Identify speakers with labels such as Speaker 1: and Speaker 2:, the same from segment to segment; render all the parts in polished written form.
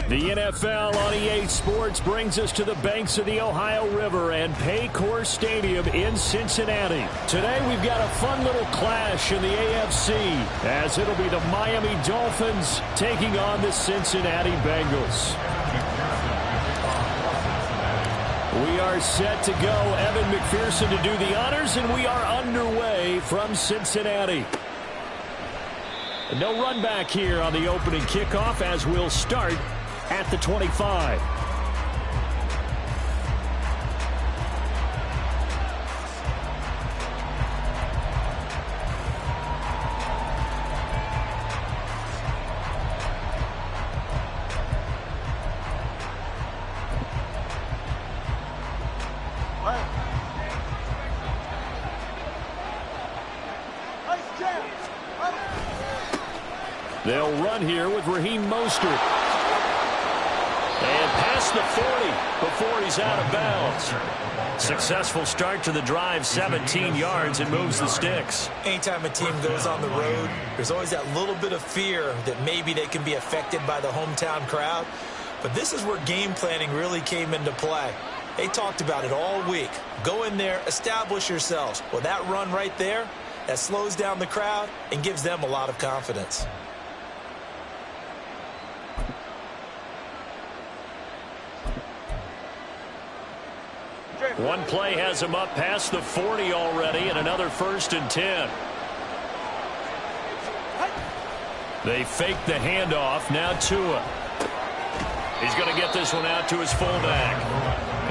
Speaker 1: The NFL on EA Sports brings us to the banks of the Ohio River and Paycor Stadium in Cincinnati. Today we've got a fun little clash in the AFC as it'll be the Miami Dolphins taking on the Cincinnati Bengals. We are set to go. Evan McPherson to do the honors, and we are underway from Cincinnati. No run back here on the opening kickoff as we'll start at the 25. They'll run here with Raheem Mostert. And past the 40 before he's out of bounds. Successful start to the drive, 17 yards, and moves the sticks.
Speaker 2: Anytime a team goes on the road, there's always that little bit of fear that maybe they can be affected by the hometown crowd. But this is where game planning really came into play. They talked about it all week. Go in there, establish yourselves. Well, that run right there, that slows down the crowd and gives them a lot of confidence.
Speaker 1: One play has him up past the 40 already, and another 1st and 10. They fake the handoff. Now Tua. He's going to get this one out to his fullback.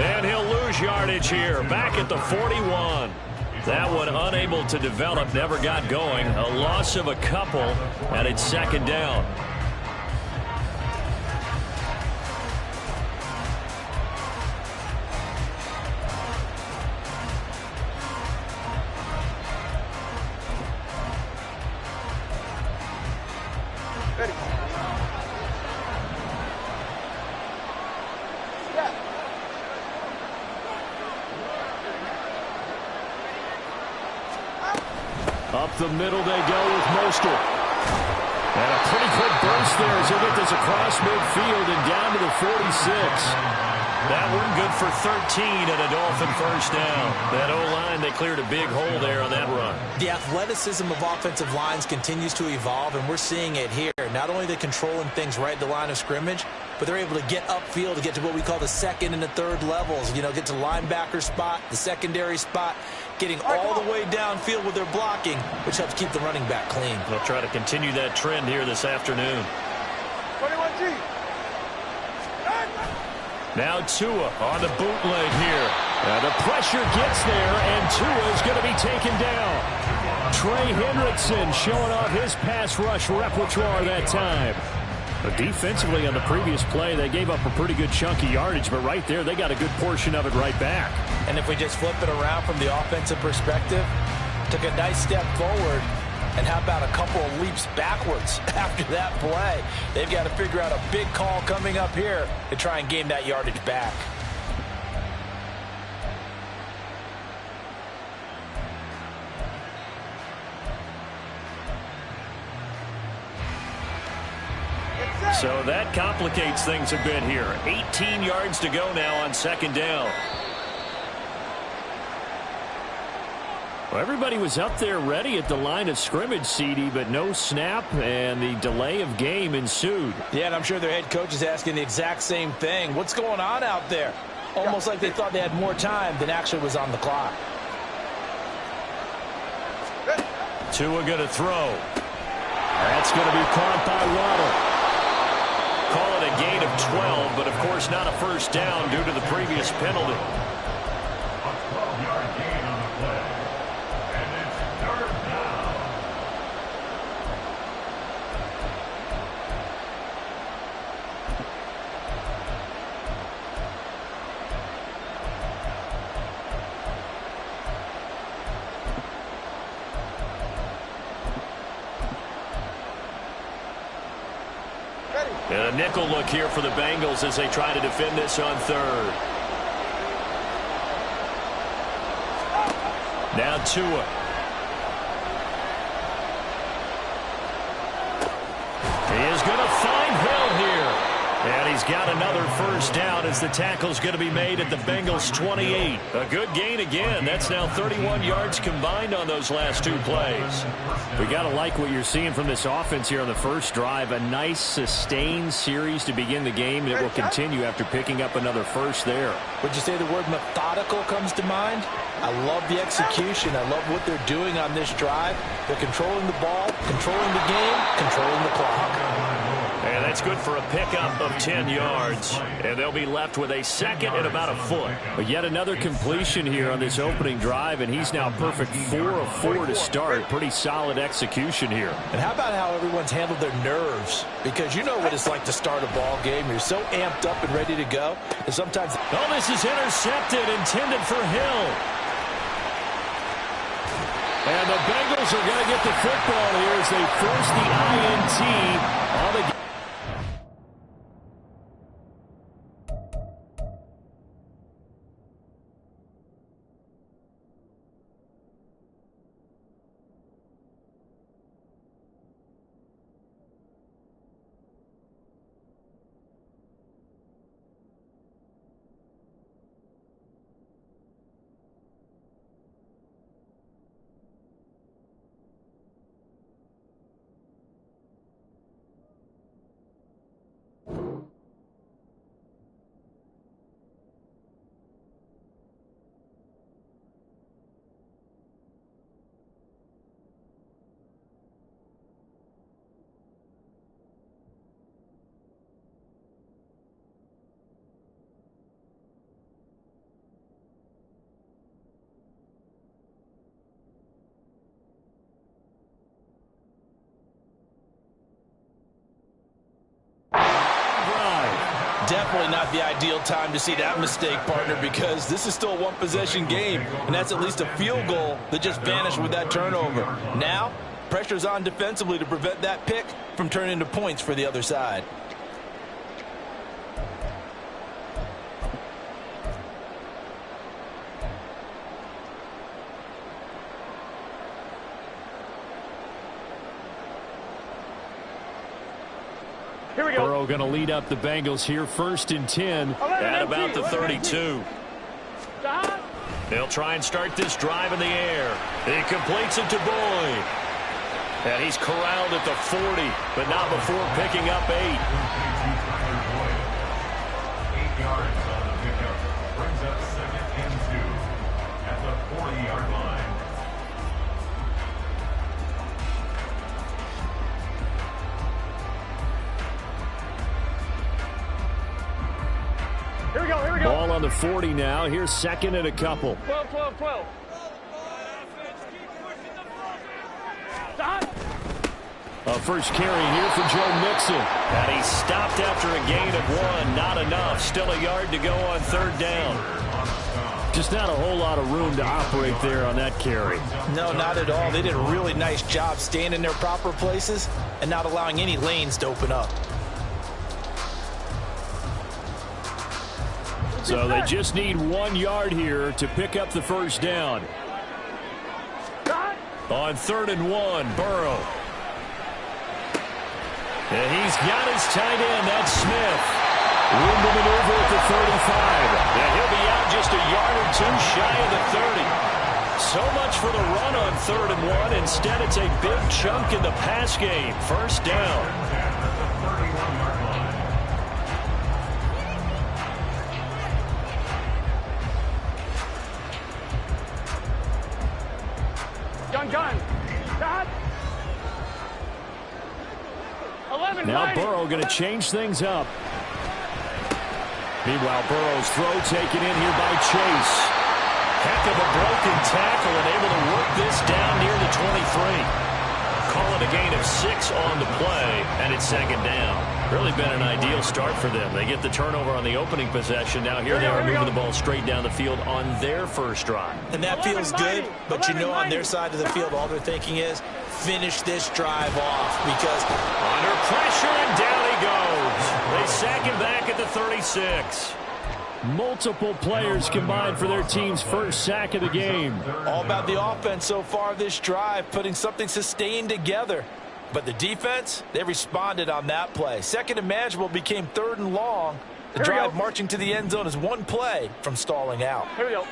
Speaker 1: And he'll lose yardage here. Back at the 41. That one unable to develop, never got going. A loss of a couple, and it's 2nd down. Up the middle they go with Mostert. And a pretty quick burst there as he get this across midfield and down to the 46. That one good for 13 and a Dolphin 1st down. That O-line, they cleared a big hole there on that run.
Speaker 2: The athleticism of offensive lines continues to evolve, and we're seeing it here. Not only are they controlling things right at the line of scrimmage, but they're able to get upfield to get to what we call the 2nd and the 3rd levels. You know, get to linebacker spot, the secondary spot, getting all the way downfield with their blocking, which helps keep the running back clean.
Speaker 1: They'll try to continue that trend here this afternoon.
Speaker 3: 21G.
Speaker 1: Now Tua on the bootleg here. The pressure gets there, and Tua is going to be taken down. Trey Hendrickson showing off his pass rush repertoire that time. But defensively on the previous play, they gave up a pretty good chunk of yardage, but right there, they got a good portion of it right back.
Speaker 2: And if we just flip it around from the offensive perspective, took a nice step forward, and how about a couple of leaps backwards after that play? They've got to figure out a big call coming up here to try and gain that yardage back.
Speaker 1: So that complicates things a bit here. 18 yards to go now on 2nd down. Well, everybody was up there ready at the line of scrimmage, CD, but no snap, and the delay of game ensued.
Speaker 2: Yeah, and I'm sure their head coach is asking the exact same thing. What's going on out there? Almost like they thought they had more time than actually was on the clock.
Speaker 1: Tua going to throw. That's going to be caught by Waddle. Call it a gain of 12, but of course not a 1st down due to the previous penalty.
Speaker 3: A 12-yard gain on the play. And it's 3rd down.
Speaker 1: And a nickel look here for the Bengals as they try to defend this on 3rd. Now Tua. He is going to find Hill here. And he's got another first down as the tackle's going to be made at the Bengals' 28. A good gain again. That's now 31 yards combined on those last two plays. We got to like what you're seeing from this offense here on the first drive. A nice, sustained series to begin the game that will continue after picking up another first there.
Speaker 2: Would you say the word methodical comes to mind? I love the execution. I love what they're doing on this drive. They're controlling the ball, controlling the game, controlling the clock.
Speaker 1: And that's good for a pickup of 10 yards. And they'll be left with a second and about a foot. But yet another completion here on this opening drive, and he's now perfect 4 of 4 to start. Pretty solid execution here.
Speaker 2: And how about how everyone's handled their nerves? Because you know what it's like to start a ball game. You're so amped up and ready to go. And sometimes...
Speaker 1: Oh, this is intercepted, intended for Hill. And the Bengals are going to get the football here as they force the INT on the game.
Speaker 2: Definitely not the ideal time to see that mistake, partner, because this is still a one-possession game, and that's at least a field goal that just vanished with that turnover. Now, pressure's on defensively to prevent that pick from turning into points for the other side.
Speaker 1: Here we go. Burrow going to lead up the Bengals here, 1st and 10 at about the 32. They'll try and start this drive in the air. He completes it to Boyd. And he's corralled at the 40, but not before picking up 8.
Speaker 3: 8 yards on the pickup. Brings up 2nd and 2 at the 40-yard line.
Speaker 1: Here we go, here we go. Ball on the 40 now. Here's 2nd and a couple.
Speaker 4: 12, 12, 12.
Speaker 1: A first carry here for Joe Mixon. And he stopped after a gain of 1. Not enough. Still a yard to go on 3rd down. Just not a whole lot of room to operate there on that carry.
Speaker 2: No, not at all. They did a really nice job staying in their proper places and not allowing any lanes to open up.
Speaker 1: So they just need 1 yard here to pick up the first down. On 3rd and 1, Burrow. And he's got his tight end, that's Smith. Room to maneuver at the 35. And he'll be out just a yard or 2 shy of the 30. So much for the run on 3rd and 1. Instead, it's a big chunk in the pass game. First down.
Speaker 4: Gun. Dad. 11.
Speaker 1: Now Burrow going to change things up. Meanwhile, Burrow's throw taken in here by Chase. Heck of a broken tackle and able to work this down near the 23. Call it a gain of 6 on the play, and it's 2nd down. Really been an ideal start for them. They get the turnover on the opening possession. Now here they are moving the ball straight down the field on their first drive.
Speaker 2: And that feels good, but you know on their side of the field all they're thinking is finish this drive off because
Speaker 1: under pressure and down he goes. They sack him back at the 36. Multiple players combined for their team's first sack of the game.
Speaker 2: All about the offense so far this drive, putting something sustained together. But the defense, they responded on that play. Second and manageable became 3rd and long. The drive marching to the end zone is one play from stalling out.
Speaker 4: Here we go.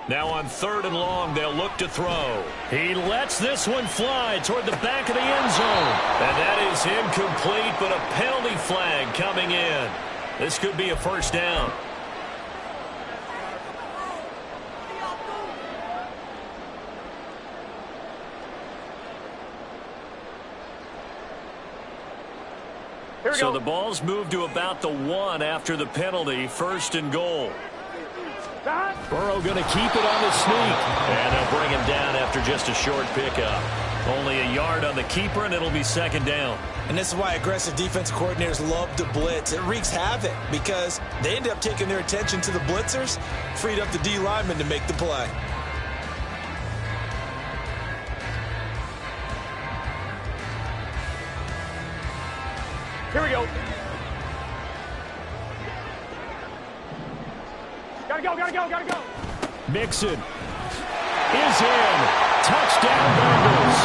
Speaker 1: Now on 3rd and long, they'll look to throw. He lets this one fly toward the back of the end zone. And that is incomplete, but a penalty flag coming in. This could be a first down. So the ball's moved to about the 1 after the penalty. 1st and goal. Burrow going to keep it on the sneak. And they'll bring him down after just a short pickup. Only a yard on the keeper, and it'll be 2nd down.
Speaker 2: And this is why aggressive defensive coordinators love to blitz. It wreaks havoc because they end up taking their attention to the blitzers, freed up the D lineman to make the play.
Speaker 4: Here we go. Gotta go, gotta go, gotta go.
Speaker 1: Mixon is in. Touchdown, Bengals.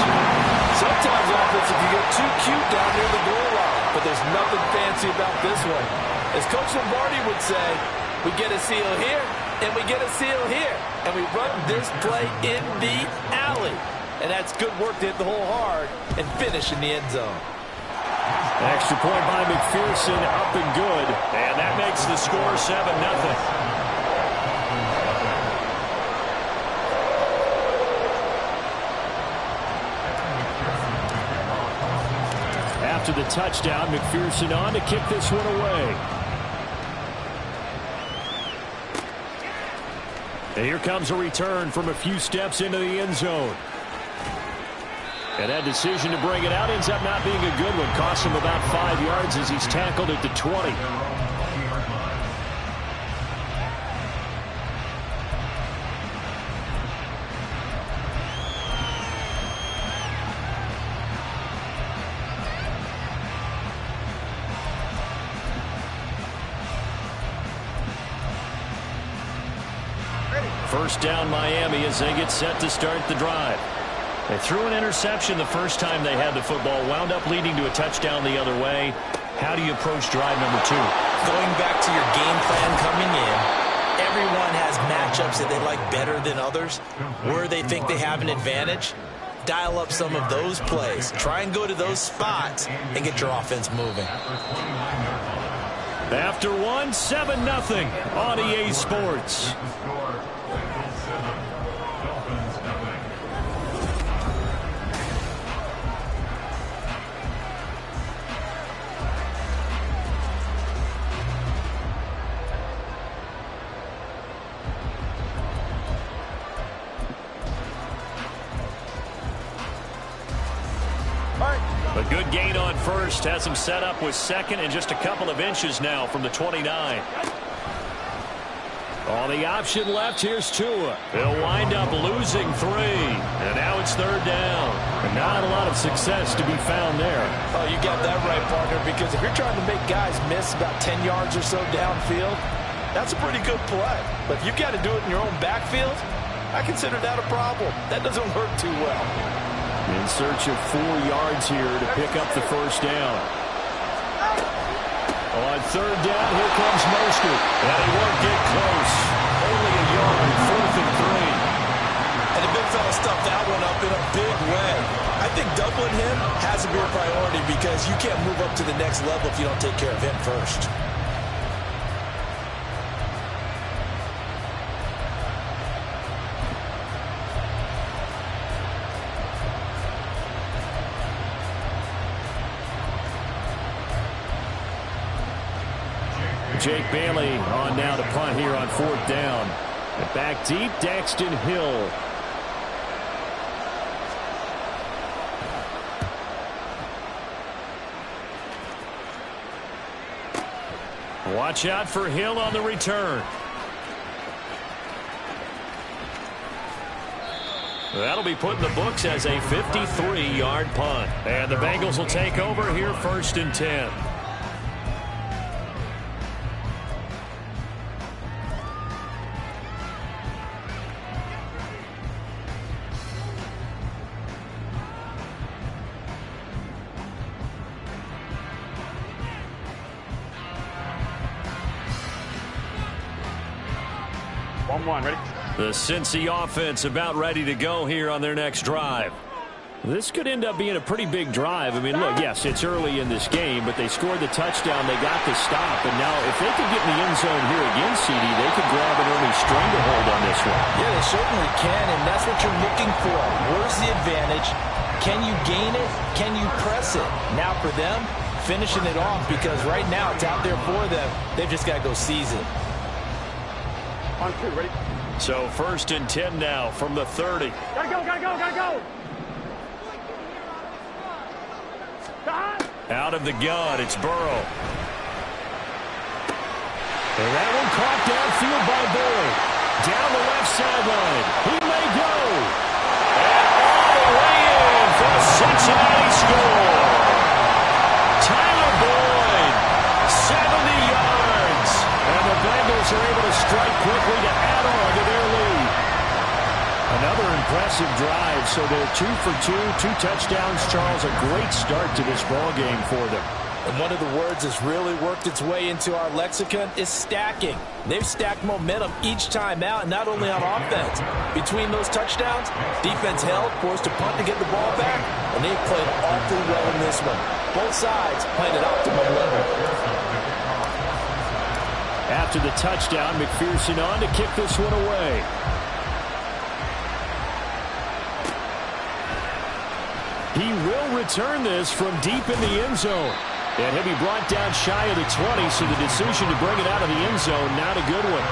Speaker 5: Sometimes offense, if you get too cute down near the goal line, but there's nothing fancy about this one. As Coach Lombardi would say, we get a seal here, and we get a seal here, and we run this play in the alley. And that's good work to hit the hole hard and finish in the end zone.
Speaker 1: Extra point by McPherson, up and good. And that makes the score 7-0. After the touchdown, McPherson on to kick this one away. And here comes a return from a few steps into the end zone. And that decision to bring it out ends up not being a good one. Costs him about 5 yards as he's tackled at the 20. First down Miami as they get set to start the drive. They threw an interception the first time they had the football, wound up leading to a touchdown the other way. How do you approach drive number 2?
Speaker 2: Going back to your game plan coming in, everyone has matchups that they like better than others. Where they think they have an advantage, dial up some of those plays. Try and go to those spots and get your offense moving.
Speaker 1: After 7-0 on EA Sports. A good gain on first has him set up with second and just a couple of inches now from the 29. On the option left, here's Tua. He'll wind up losing 3. And now it's 3rd down. And not a lot of success to be found there.
Speaker 5: Oh, you got that right, partner, because if you're trying to make guys miss about 10 yards or so downfield, that's a pretty good play. But if you've got to do it in your own backfield, I consider that a problem. That doesn't work too well.
Speaker 1: In search of 4 yards here to pick up the first down. On 3rd down, here comes Mostert. And he won't get close. Only a yard, 4th and 3.
Speaker 2: And the big fella stuffed that one up in a big way. I think doubling him has to be a priority because you can't move up to the next level if you don't take care of him first.
Speaker 1: Jake Bailey on now to punt here on 4th down. And back deep, Daxton Hill. Watch out for Hill on the return. That'll be put in the books as a 53-yard punt. And the Bengals will take over here 1st and 10.
Speaker 4: 1-1, ready?
Speaker 1: The Cincy offense about ready to go here on their next drive. This could end up being a pretty big drive. I mean, look, yes, it's early in this game, but they scored the touchdown. They got the stop. And now if they could get in the end zone here again, CD, they could grab an early stranglehold on this one.
Speaker 5: Yeah, they certainly can, and that's what you're looking for. Where's the advantage? Can you gain it? Can you press it? Now for them, finishing it off, because right now it's out there for them. They've just got to go seize it.
Speaker 4: On 2, ready?
Speaker 1: So 1st and 10 now from the 30.
Speaker 4: Gotta go, gotta go, gotta go!
Speaker 1: Out of the gun, it's Burrow. And that one caught downfield by Boyd. Down the left sideline. He may go. And all the way in for a Cincinnati score. Tyler Boyd, 70 yards. And the Bengals are able to strike quickly to add on to their lead. Another impressive drive, so they're 2 for 2, 2 touchdowns. Charles, a great start to this ball game for them.
Speaker 5: And one of the words that's really worked its way into our lexicon is stacking. They've stacked momentum each time out, not only on offense. Between those touchdowns, defense held, forced to punt to get the ball back, and they've played awfully well in this one. Both sides playing at optimum level.
Speaker 1: After the touchdown, McPherson on to kick this one away. He will return this from deep in the end zone. And he'll be brought down shy of the 20, so the decision to bring it out of the end zone, not a good one.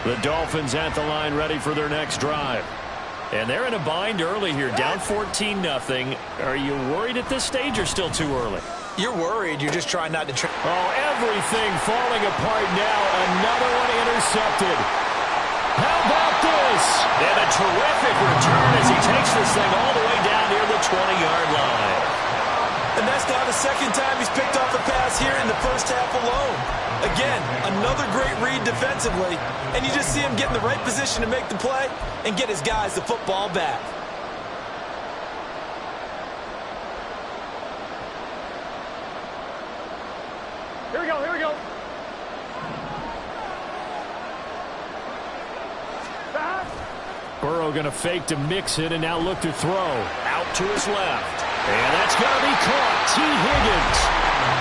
Speaker 1: The Dolphins at the line ready for their next drive. And they're in a bind early here, down 14-0. Are you worried at this stage or still too early?
Speaker 2: You're worried. You're just trying not to...
Speaker 1: Oh, everything falling apart now. Another one intercepted. How about this? And a terrific return as he takes this thing all the way down near the 20-yard line.
Speaker 2: And that's now the second time he's picked off a pass here in the first half alone. Again, another great read defensively, and you just see him get in the right position to make the play and get his guys the football back.
Speaker 4: Here we go, here we go.
Speaker 1: Burrow going to fake to mix it and now look to throw. Out to his left. And that's going to be caught. T. Higgins.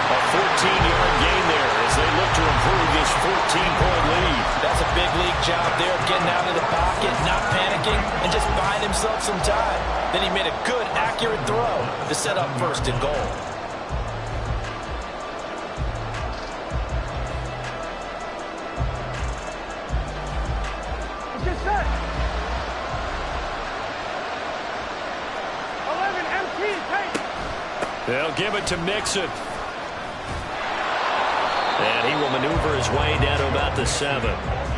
Speaker 1: A 14-yard gain there as they look to improve this 14-point lead.
Speaker 5: That's a big league job there of getting out of the pocket, not panicking, and just buying himself some time. Then he made a good, accurate throw to set up 1st and goal.
Speaker 4: Get set. 11 MT, take.
Speaker 1: They'll give it to Mixon. And he will maneuver his way down to about the 7.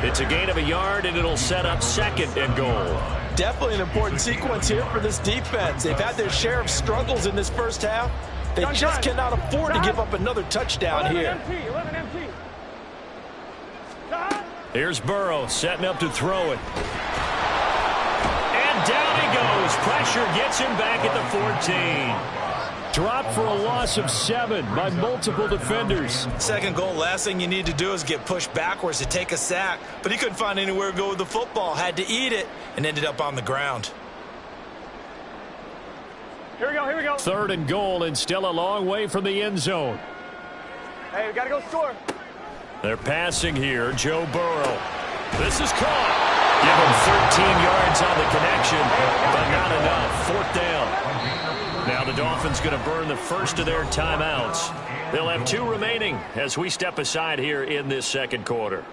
Speaker 1: It's a gain of a yard, and it'll set up 2nd and goal.
Speaker 5: Definitely an important sequence here for this defense. They've had their share of struggles in this first half. They just cannot afford to give up another touchdown here.
Speaker 4: 11 MT.
Speaker 1: Here's Burrow setting up to throw it. And down he goes. Pressure gets him back at the 14. Dropped for a loss of 7 by multiple defenders.
Speaker 2: Second goal, last thing you need to do is get pushed backwards to take a sack. But he couldn't find anywhere to go with the football. Had to eat it and ended up on the ground.
Speaker 4: Here we go, here we go.
Speaker 1: 3rd and goal and still a long way from the end zone.
Speaker 4: Hey, we got to go score.
Speaker 1: They're passing here. Joe Burrow. This is caught. Give him 13 yards on the connection, but not enough. 4th down. Now the Dolphins going to burn the first of their timeouts. They'll have 2 remaining as we step aside here in this second quarter.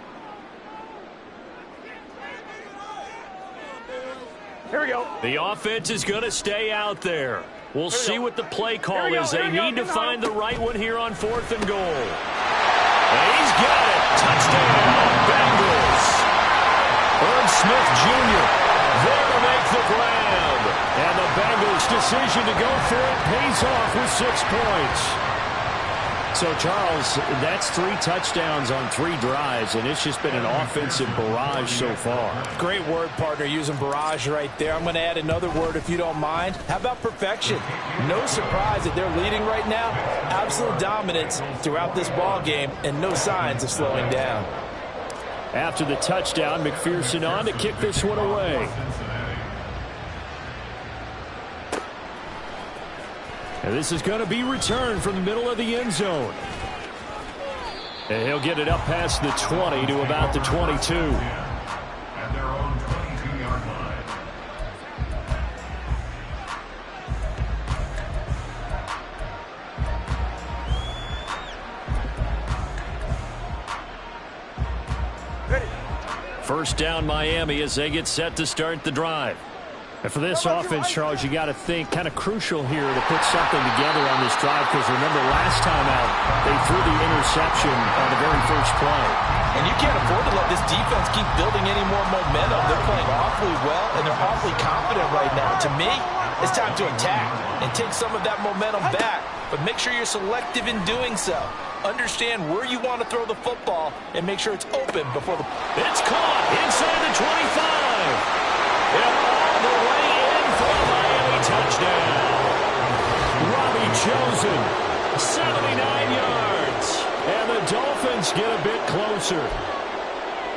Speaker 4: Here we go.
Speaker 1: The offense is going to stay out there. We'll see what the play call is. They need to find the right one here on 4th and goal. And he's got it. Touchdown, Bengals. Herb Smith Jr. there to make the grab. And the Bengals' decision to go for it pays off with 6 points. So, Charles, that's 3 touchdowns on 3 drives, and it's just been an offensive barrage so far.
Speaker 5: Great word, partner, using barrage right there. I'm going to add another word if you don't mind. How about perfection? No surprise that they're leading right now. Absolute dominance throughout this ball game, and no signs of slowing down.
Speaker 1: After the touchdown, McPherson on to kick this one away. And this is going to be returned from the middle of the end zone. And he'll get it up past the 20 to about the 22.
Speaker 3: At their own 22-yard line.
Speaker 1: First down Miami as they get set to start the drive. And for this offense, Charles, you got to think kind of crucial here to put something together on this drive, because remember last time out they threw the interception on the very first play.
Speaker 5: And you can't afford to let this defense keep building any more momentum. They're playing awfully well, and they're awfully confident right now. To me, it's time to attack and take some of that momentum back, but make sure you're selective in doing so. Understand where you want to throw the football and make sure it's open before the...
Speaker 1: It's caught inside the 25. And all the way in for a Miami touchdown. Robbie Chosen, 79 yards. And the Dolphins get a bit closer.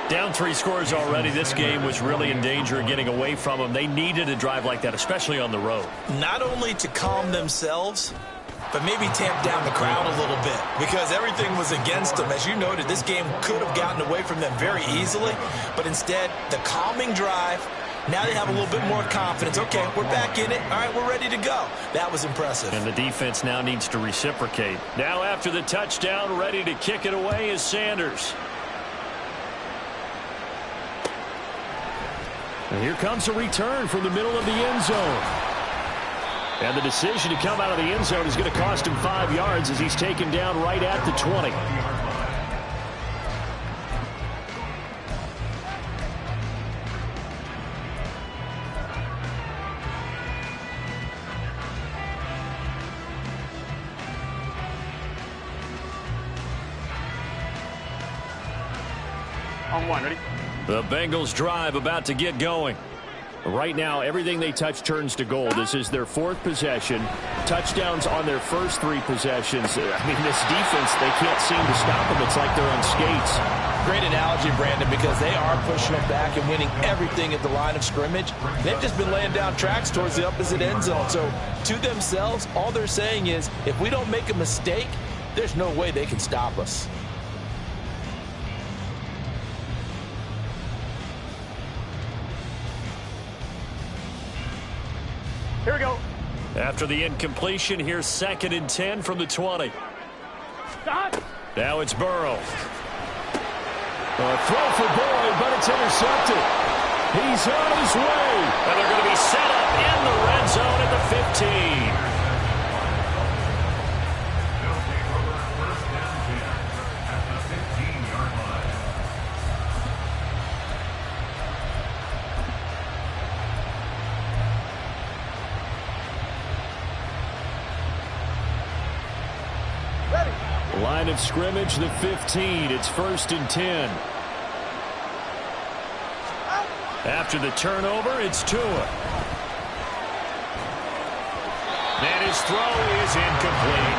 Speaker 1: Down 3 scores already. This game was really in danger of getting away from them. They needed a drive like that, especially on the road.
Speaker 2: Not only to calm themselves, but maybe tamp down the crowd a little bit, because everything was against them. As you noted, this game could have gotten away from them very easily, but instead, the calming drive, now they have a little bit more confidence. Okay, we're back in it. All right, we're ready to go. That was impressive.
Speaker 1: And the defense now needs to reciprocate. Now after the touchdown, ready to kick it away is Sanders. And here comes a return from the middle of the end zone. And the decision to come out of the end zone is going to cost him 5 yards as he's taken down right at the 20.
Speaker 4: On 1, ready?
Speaker 1: The Bengals drive about to get going. Right now, everything they touch turns to gold. This is their 4th possession. Touchdowns on their first 3 possessions. I mean, this defense, they can't seem to stop them. It's like they're on skates.
Speaker 5: Great analogy, Brandon, because they are pushing them back and winning everything at the line of scrimmage. They've just been laying down tracks towards the opposite end zone. So, to themselves, all they're saying is, if we don't make a mistake, there's no way they can stop us.
Speaker 4: Here we go.
Speaker 1: After the incompletion, here's 2nd and 10 from the 20.
Speaker 4: Stop.
Speaker 1: Now it's Burrow. A throw for Boyd, but it's intercepted. He's on his way. And they're going to be set up in the red zone at the 15.
Speaker 3: They'll take over first and 10 at the 15-yard line.
Speaker 1: Line of scrimmage, the 15. It's 1st and 10. After the turnover, it's Tua. And his throw is incomplete.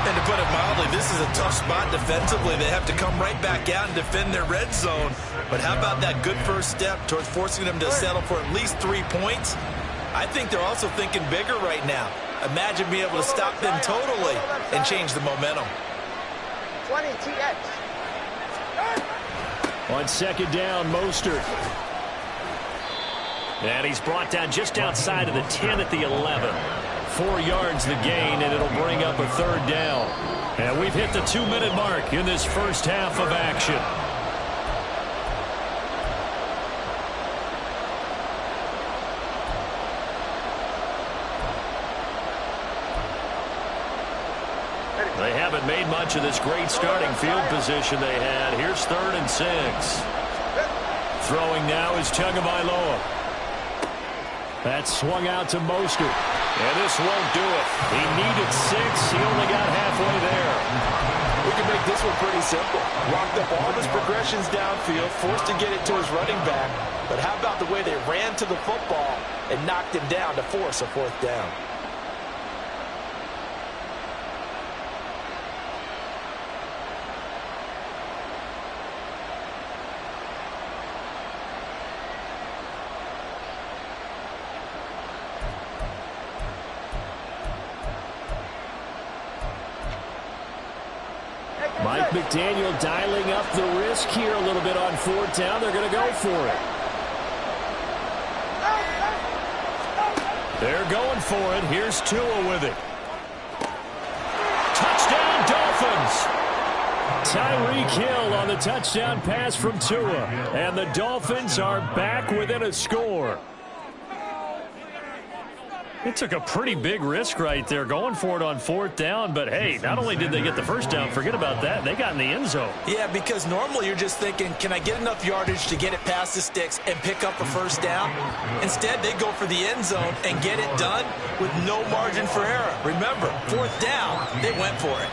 Speaker 2: And to put it mildly, this is a tough spot defensively. They have to come right back out and defend their red zone. But how about that good first step towards forcing them to settle for at least 3 points? I think they're also thinking bigger right now. Imagine being able to stop them totally and change the momentum.
Speaker 4: 20 TX.
Speaker 1: On 2nd down, Mostert. And he's brought down just outside of the 10 at the 11. 4 yards the gain, and it'll bring up a 3rd down. And we've hit the 2-minute mark in this first half of action. They haven't made much of this great starting field position they had. Here's 3rd and 6. Throwing now is Tagovailoa. That's swung out to Mostert. And this won't do it. He needed 6. He only got halfway there.
Speaker 5: We can make this one pretty simple. Locked up all of his progressions downfield, forced to get it to his running back. But how about the way they ran to the football and knocked him down to force a 4th down?
Speaker 1: Mike McDaniel dialing up the risk here a little bit on 4th down. They're going to go for it. They're going for it. Here's Tua with it. Touchdown, Dolphins. Tyreek Hill on the touchdown pass from Tua. And the Dolphins are back within a score. They took a pretty big risk right there going for it on 4th down. But, hey, not only did they get the first down, forget about that, they got in the end zone.
Speaker 2: Yeah, because normally you're just thinking, can I get enough yardage to get it past the sticks and pick up a first down? Instead, they go for the end zone and get it done with no margin for error. Remember, 4th down, they went for it.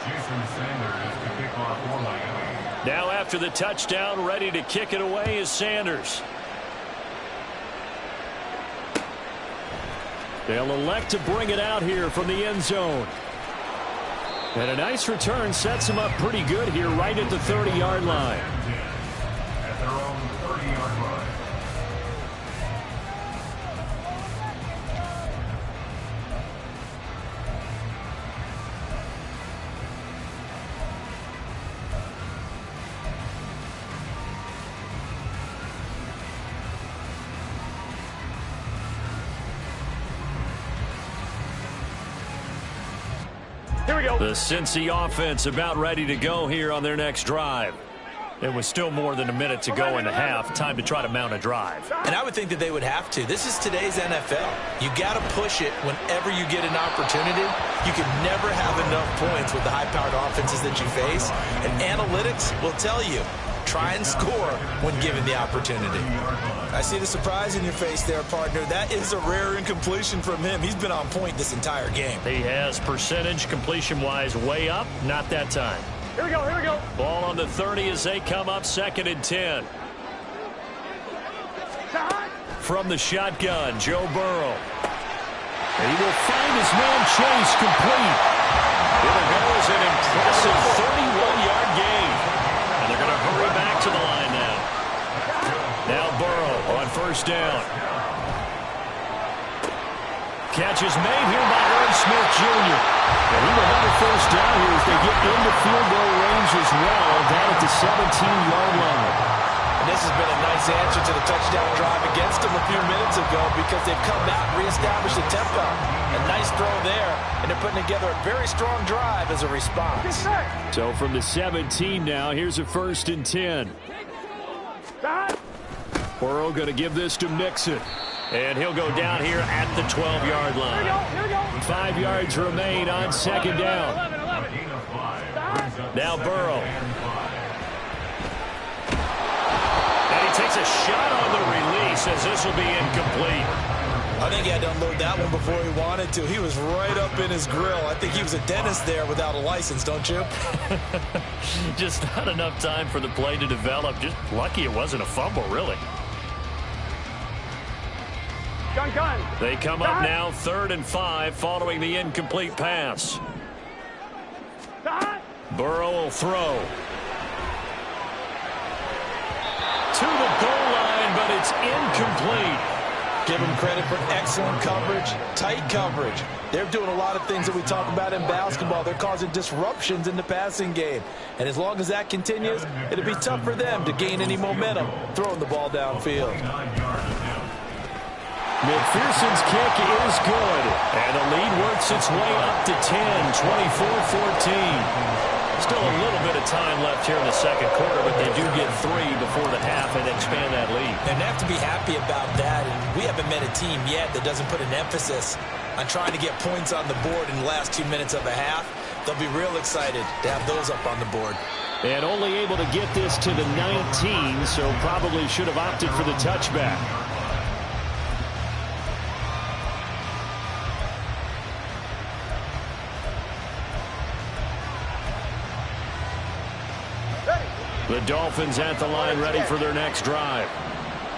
Speaker 3: Jason Sanders to kick off for Miami.
Speaker 1: Now after the touchdown, ready to kick it away is Sanders. They'll elect to bring it out here from the end zone. And a nice return sets him up pretty good here right at the 30-yard line.
Speaker 3: At their own 30-yard line.
Speaker 4: Here we go.
Speaker 1: The Cincy offense about ready to go here on their next drive. It was still more than a minute to go in the half. Time to try to mount a drive.
Speaker 2: And I would think that they would have to. This is today's NFL. You got to push it whenever you get an opportunity. You can never have enough points with the high-powered offenses that you face. And analytics will tell you, try and score when given the opportunity. I see the surprise in your face there, partner. That is a rare incompletion from him. He's been on point this entire game.
Speaker 1: He has percentage completion-wise way up. Not that time.
Speaker 4: Here we go, here we go.
Speaker 1: Ball on the 30 as they come up 2nd and 10. From the shotgun, Joe Burrow. And he will find his man Chase complete. It'll go as an impressive 31-yard gain. And they're going to hurry back to the line now. Now Burrow on 1st down. Catch is made here by Irv Smith Jr. And he will have a 1st down here as they get into field goal range as well, down at the 17-yard line.
Speaker 2: And this has been a nice answer to the touchdown drive against them a few minutes ago because they've come out and reestablished the tempo. A nice throw there, and they're putting together a very strong drive as a response.
Speaker 1: So from the 17 now, here's a 1st and 10. Burrow going to give this to Mixon. And he'll go down here at the 12-yard line. 5 yards remain on 2nd down. Now Burrow. And he takes a shot on the release as this will be incomplete.
Speaker 2: I think he had to unload that one before he wanted to. He was right up in his grill. I think he was a dentist there without a license, don't you?
Speaker 1: Just not enough time for the play to develop. Just lucky it wasn't a fumble, really.
Speaker 4: Gun.
Speaker 1: They come up now 3rd and 5 following the incomplete pass. Burrow will throw. To the goal line, but it's incomplete.
Speaker 2: Give them credit for excellent coverage, tight coverage. They're doing a lot of things that we talk about in basketball. They're causing disruptions in the passing game. And as long as that continues, it'll be tough for them to gain any momentum throwing the ball downfield.
Speaker 1: McPherson's kick is good. And the lead works its way up to 10, 24-14. Still a little bit of time left here in the 2nd quarter, but they do get 3 before the half and expand that lead.
Speaker 2: And they have to be happy about that. And we haven't met a team yet that doesn't put an emphasis on trying to get points on the board in the last 2 minutes of a half. They'll be real excited to have those up on the board.
Speaker 1: And only able to get this to the 19, so probably should have opted for the touchback. The Dolphins at the line, ready for their next drive.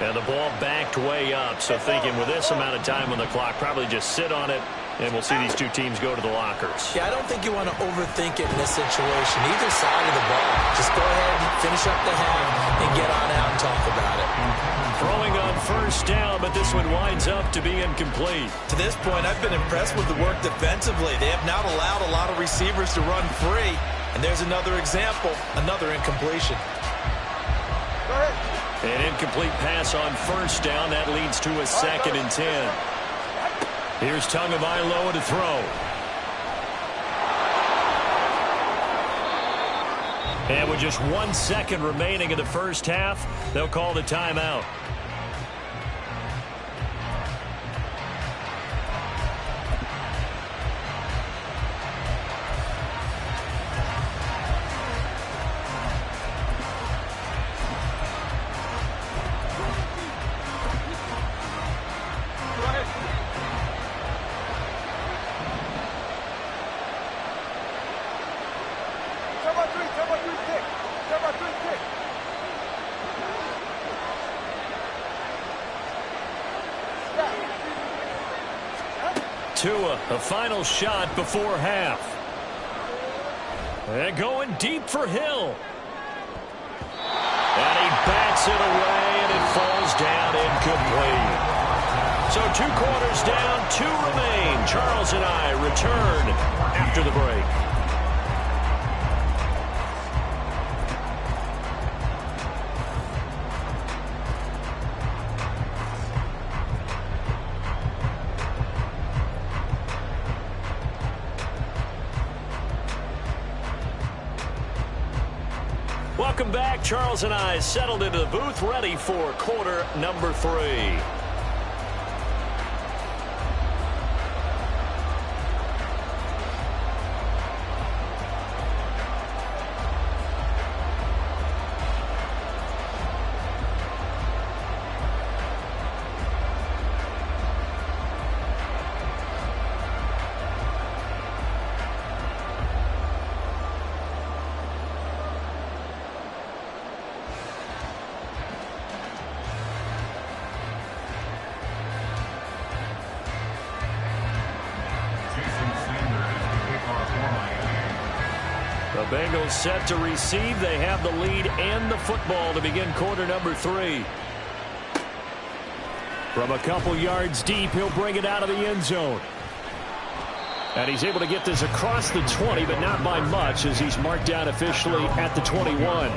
Speaker 1: And the ball backed way up, so thinking with this amount of time on the clock, probably just sit on it, and we'll see these two teams go to the lockers.
Speaker 2: Yeah, I don't think you want to overthink it in this situation. Either side of the ball. Just go ahead and finish up the half and get on out and talk about it.
Speaker 1: Throwing on first down, but this one winds up to be incomplete.
Speaker 2: To this point, I've been impressed with the work defensively. They have not allowed a lot of receivers to run free. And there's another example, another incompletion.
Speaker 4: Go ahead.
Speaker 1: An incomplete pass on first down. That leads to a 2nd and 10. Here's Tagovailoa to throw. And with just 1 second remaining in the first half, they'll call the timeout. Tua, a final shot before half. And going deep for Hill. And he bats it away, and it falls down incomplete. So 2 quarters down, 2 remain. Charles and I return after the break. Welcome back. Charles and I settled into the booth, ready for quarter number 3. The Bengals set to receive. They have the lead and the football to begin quarter number 3. From a couple yards deep, he'll bring it out of the end zone. And he's able to get this across the 20, but not by much, as he's marked down officially at the 21.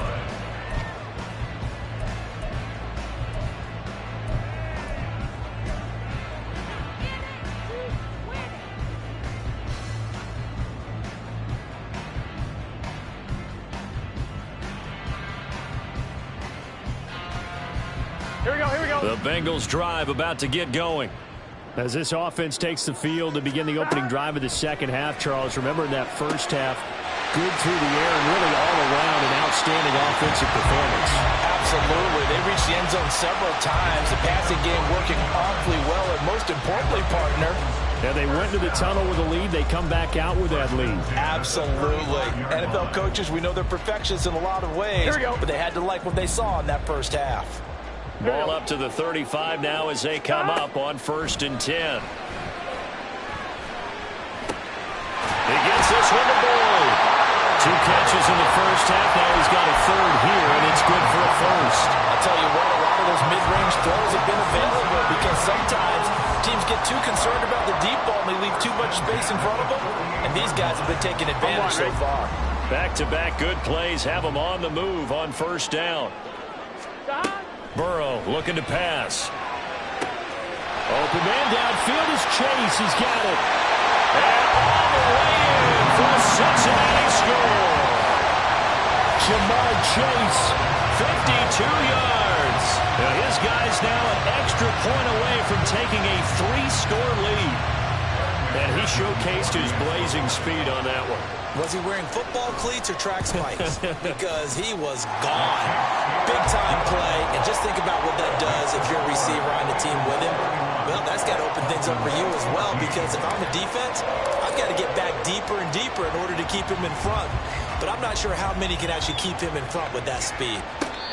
Speaker 1: The Bengals drive about to get going. As this offense takes the field to begin the opening drive of the second half, Charles, remember in that first half, good through the air and really all around an outstanding offensive performance.
Speaker 2: Absolutely. They reached the end zone several times. The passing game working awfully well, and most importantly, partner,
Speaker 1: yeah, they went to the tunnel with a lead. They come back out with that lead.
Speaker 2: Absolutely. NFL coaches, we know they're perfectionists in a lot of ways, but they had to like what they saw in that first half.
Speaker 1: Ball up to the 35 now as they come up on 1st and 10. He gets this one to Boyd. 2 catches in the first half. Now he's got a 3rd here, and it's good for a 1st.
Speaker 2: I'll tell you what, a lot of those mid-range throws have been available because sometimes teams get too concerned about the deep ball and they leave too much space in front of them, and these guys have been taking advantage so far.
Speaker 1: Back-to-back good plays have them on the move on 1st down. Burrow looking to pass. Open man downfield is Chase. He's got it. And all the way in for the Cincinnati score. Jamar Chase, 52 yards. Now his guy's now an extra point away from taking a 3-score lead. And he showcased his blazing speed on that one.
Speaker 2: Was he wearing football cleats or track spikes? Because he was gone. Big-time play, and just think about what that does if you're a receiver on the team with him. Well, that's got to open things up for you as well, because if I'm a defense, I've got to get back deeper and deeper in order to keep him in front. But I'm not sure how many can actually keep him in front with that speed.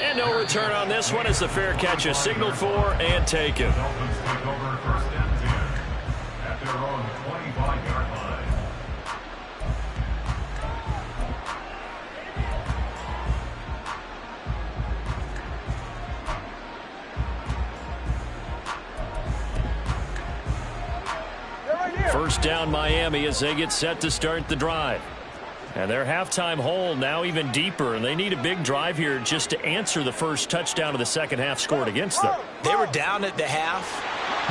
Speaker 1: And no return on this one as the fair catch is signaled for and taken.
Speaker 3: Dolphins take over 1st and 10 at their own 25-yard line.
Speaker 1: First down Miami as they get set to start the drive. And their halftime hole now even deeper, and they need a big drive here just to answer the first touchdown of the second half scored against them.
Speaker 2: They were down at the half.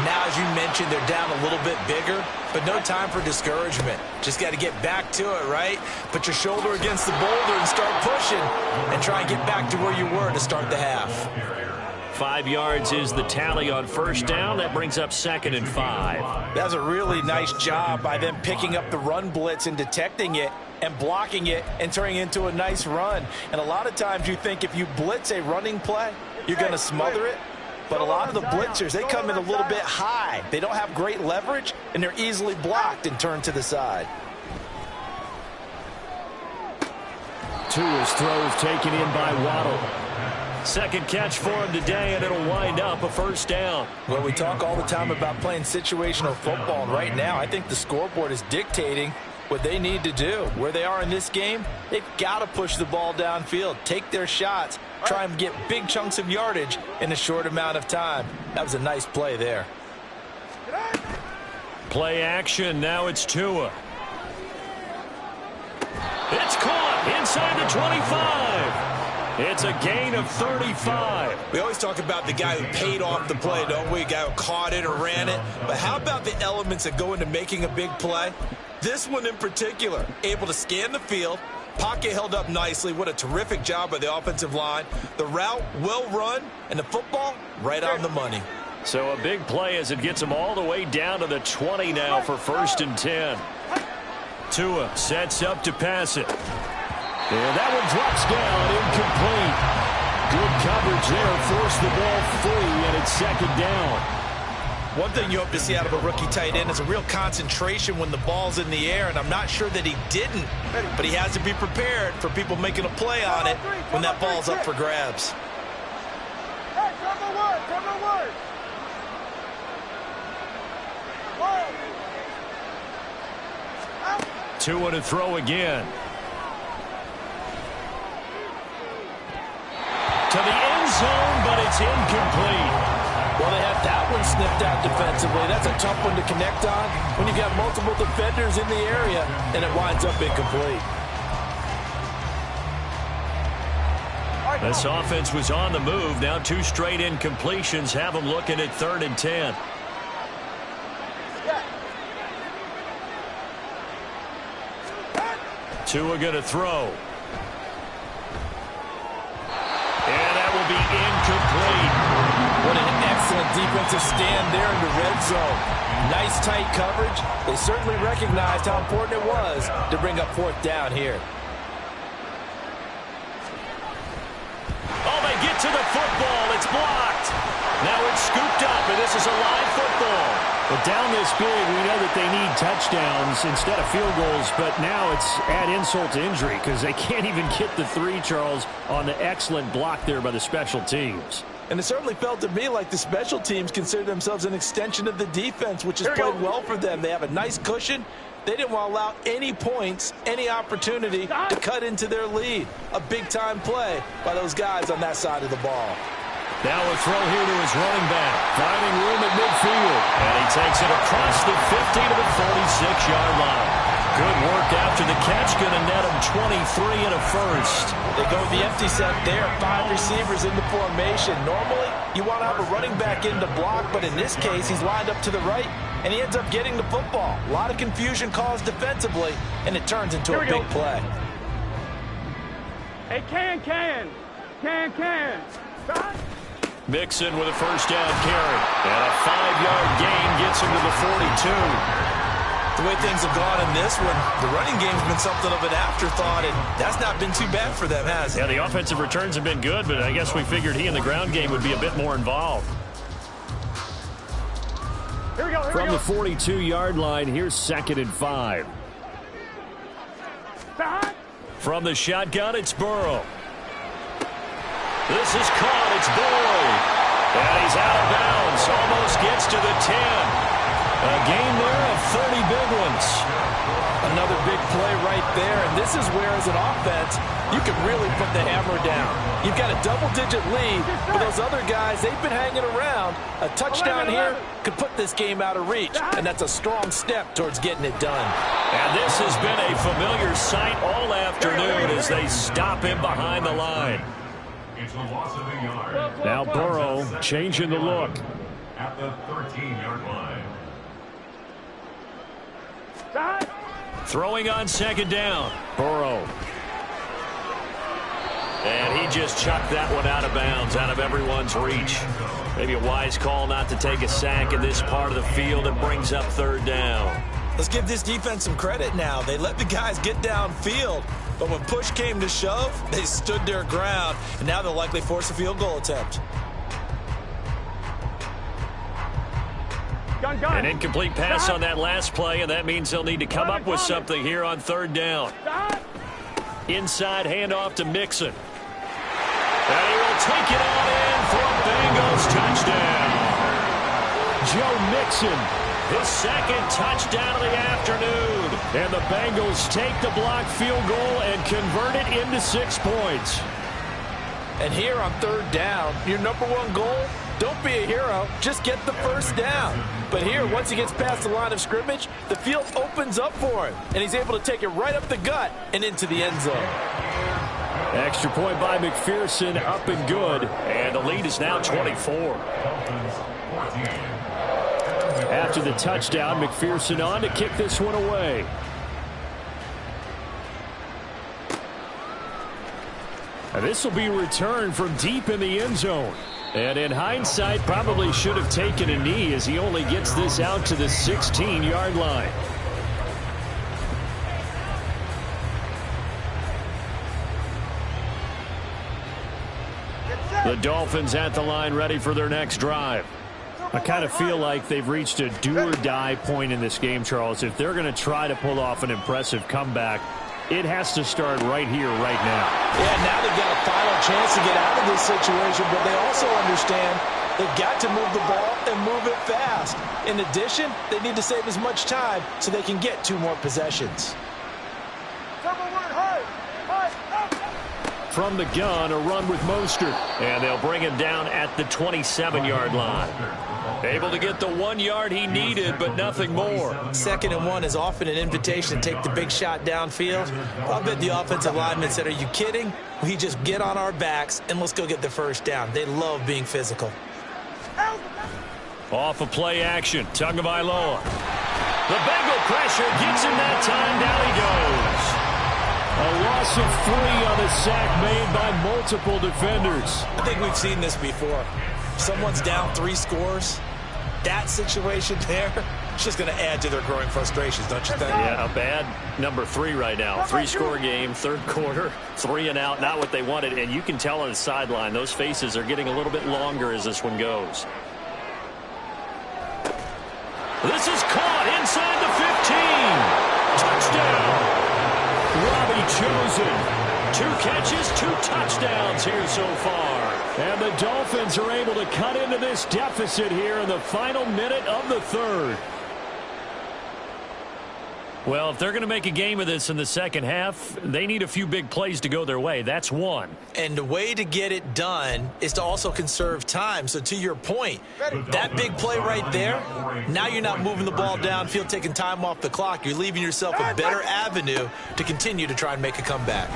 Speaker 2: Now, as you mentioned, they're down a little bit bigger, but no time for discouragement. Just got to get back to it, right? Put your shoulder against the boulder and start pushing and try and get back to where you were to start the half.
Speaker 1: 5 yards is the tally on first down. That brings up 2nd and 5.
Speaker 5: That's a really nice job by them picking up the run blitz and detecting it and blocking it and turning it into a nice run. And a lot of times you think if you blitz a running play, you're going to smother it. But a lot of the blitzers, they come in a little bit high. They don't have great leverage, and they're easily blocked and turned to the side.
Speaker 1: Tua's throw is taken in by Waddle. Second catch for him today, and it'll wind up a first down.
Speaker 5: Well, we talk all the time about playing situational football, and right now I think the scoreboard is dictating what they need to do. Where they are in this game, they've got to push the ball downfield, take their shots, try and get big chunks of yardage in a short amount of time. That was a nice play there.
Speaker 1: Play action. Now it's Tua. It's caught inside the 25. It's a gain of 35.
Speaker 2: We always talk about the guy who paid off the play, don't we? A guy who caught it or ran it. But how about the elements that go into making a big play? This one in particular, able to scan the field, pocket held up nicely. What a terrific job by the offensive line. The route, well run, and the football, right on the money.
Speaker 1: So a big play as it gets them all the way down to the 20 now for 1st and 10. Tua sets up to pass it. And that one drops down, incomplete. Good coverage there, forced the ball free, and it's 2nd down.
Speaker 2: One thing you hope to see out of a rookie tight end is a real concentration when the ball's in the air, and I'm not sure that he didn't, but he has to be prepared for people making a play on it when that ball's up for grabs.
Speaker 4: Hey, cover one.
Speaker 1: Tua to throw again. To the end zone, but it's incomplete.
Speaker 5: Well, they had that one sniffed out defensively. That's a tough one to connect on when you've got multiple defenders in the area, and it winds up incomplete.
Speaker 1: This offense was on the move. Now 2 straight incompletions have them looking at 3rd and 10. Tua going to throw. And that will be incomplete.
Speaker 5: What an excellent defensive stand there in the red zone. Nice tight coverage. They certainly recognized how important it was to bring up 4th down here.
Speaker 1: Oh, they get to the football. It's blocked. Now it's scooped up, and this is a live football. But down this big, we know that they need touchdowns instead of field goals, but now it's add insult to injury because they can't even get the 3, Charles, on the excellent block there by the special teams.
Speaker 5: And it certainly felt to me like the special teams consider themselves an extension of the defense, which has played well for them. They have a nice cushion. They didn't want to allow any points, any opportunity to cut into their lead. A big-time play by those guys on that side of the ball.
Speaker 1: Now a throw here to his running back, finding room at midfield. And he takes it across the 50 to the 46-yard line. Good work after the catch, going to net him 23 and a first.
Speaker 5: They go with the empty set there, 5 receivers in the formation. Normally, you want to have a running back in to block, but in this case, he's lined up to the right, and he ends up getting the football. A lot of confusion caused defensively, and it turns into a big play.
Speaker 4: Hey, can.
Speaker 1: Mixon with a first down carry. And a 5-yard gain gets him to the 42.
Speaker 2: The way things have gone in this one, the running game's been something of an afterthought, and that's not been too bad for them, has it?
Speaker 1: Yeah, the offensive returns have been good, but I guess we figured he in the ground game would be a bit more involved.
Speaker 4: Here we go.
Speaker 1: From the 42-yard line, here's 2nd and 5. From the shotgun, it's Burrow. This is caught. It's Boyd. And he's out of bounds. Almost gets to the 10. A gain there of 30 big ones.
Speaker 5: Another big play right there, and this is where, as an offense, you can really put the hammer down. You've got a double-digit lead, but those other guys, they've been hanging around. A touchdown here could put this game out of reach, and that's a strong step towards getting it done.
Speaker 1: And this has been a familiar sight all afternoon as they stop him behind the line.
Speaker 3: It's a loss of a yard.
Speaker 1: Now Burrow changing the look.
Speaker 3: At the 13-yard line.
Speaker 1: Throwing on 2nd down. Burrow. And he just chucked that one out of bounds, out of everyone's reach. Maybe a wise call not to take a sack in this part of the field. It brings up 3rd down.
Speaker 2: Let's give this defense some credit now. They let the guys get downfield, but when push came to shove, they stood their ground, and now they'll likely force a field goal attempt.
Speaker 1: An incomplete pass on that last play, and that means they'll need to come up with something here on 3rd down. Inside handoff to Mixon. And he will take it on in for a Bengals touchdown. Joe Mixon, his 2nd touchdown of the afternoon. And the Bengals take the blocked field goal and convert it into 6 points.
Speaker 5: And here on 3rd down, your number one goal, don't be a hero, just get the 1st down. But here, once he gets past the line of scrimmage, the field opens up for him, and he's able to take it right up the gut and into the end zone.
Speaker 1: Extra point by McPherson, up and good, and the lead is now 24. After the touchdown, McPherson on to kick this one away. And this will be returned from deep in the end zone. And in hindsight, probably should have taken a knee as he only gets this out to the 16-yard line. The Dolphins at the line ready for their next drive. I kind of feel like they've reached a do-or-die point in this game, Charles. If they're going to try to pull off an impressive comeback, it has to start right here, right now.
Speaker 2: Yeah, now they've got a final chance to get out of this situation, but they also understand they've got to move the ball and move it fast. In addition, they need to save as much time so they can get 2 more possessions.
Speaker 1: From the gun, a run with Mostert. And they'll bring him down at the 27-yard line. Able to get the 1 yard he needed, but nothing more.
Speaker 2: 2nd and 1 is often an invitation to take the big shot downfield. I'll bet the offensive lineman said, are you kidding? We just get on our backs and let's go get the 1st down. They love being physical.
Speaker 1: Off of play action, Tagovailoa. The Bengal pressure gets him that time. Down he goes. A loss of 3 on a sack made by multiple defenders.
Speaker 2: I think we've seen this before. Someone's down 3 scores. That situation there, it's just going to add to their growing frustrations, don't you think?
Speaker 1: Yeah, a bad number 3 right now. 3-score game, 3rd quarter, 3 and out, not what they wanted. And you can tell on the sideline, those faces are getting a little bit longer as this one goes. This is caught inside the 15. Touchdown. Robbie Chosen. 2 catches, 2 touchdowns here so far. And the Dolphins are able to cut into this deficit here in the final minute of the 3rd. Well, if they're going to make a game of this in the 2nd half, they need a few big plays to go their way. That's one.
Speaker 2: And the way to get it done is to also conserve time. So to your point, that big play right there, now you're not moving the ball downfield, taking time off the clock. You're leaving yourself a better avenue to continue to try and make a comeback.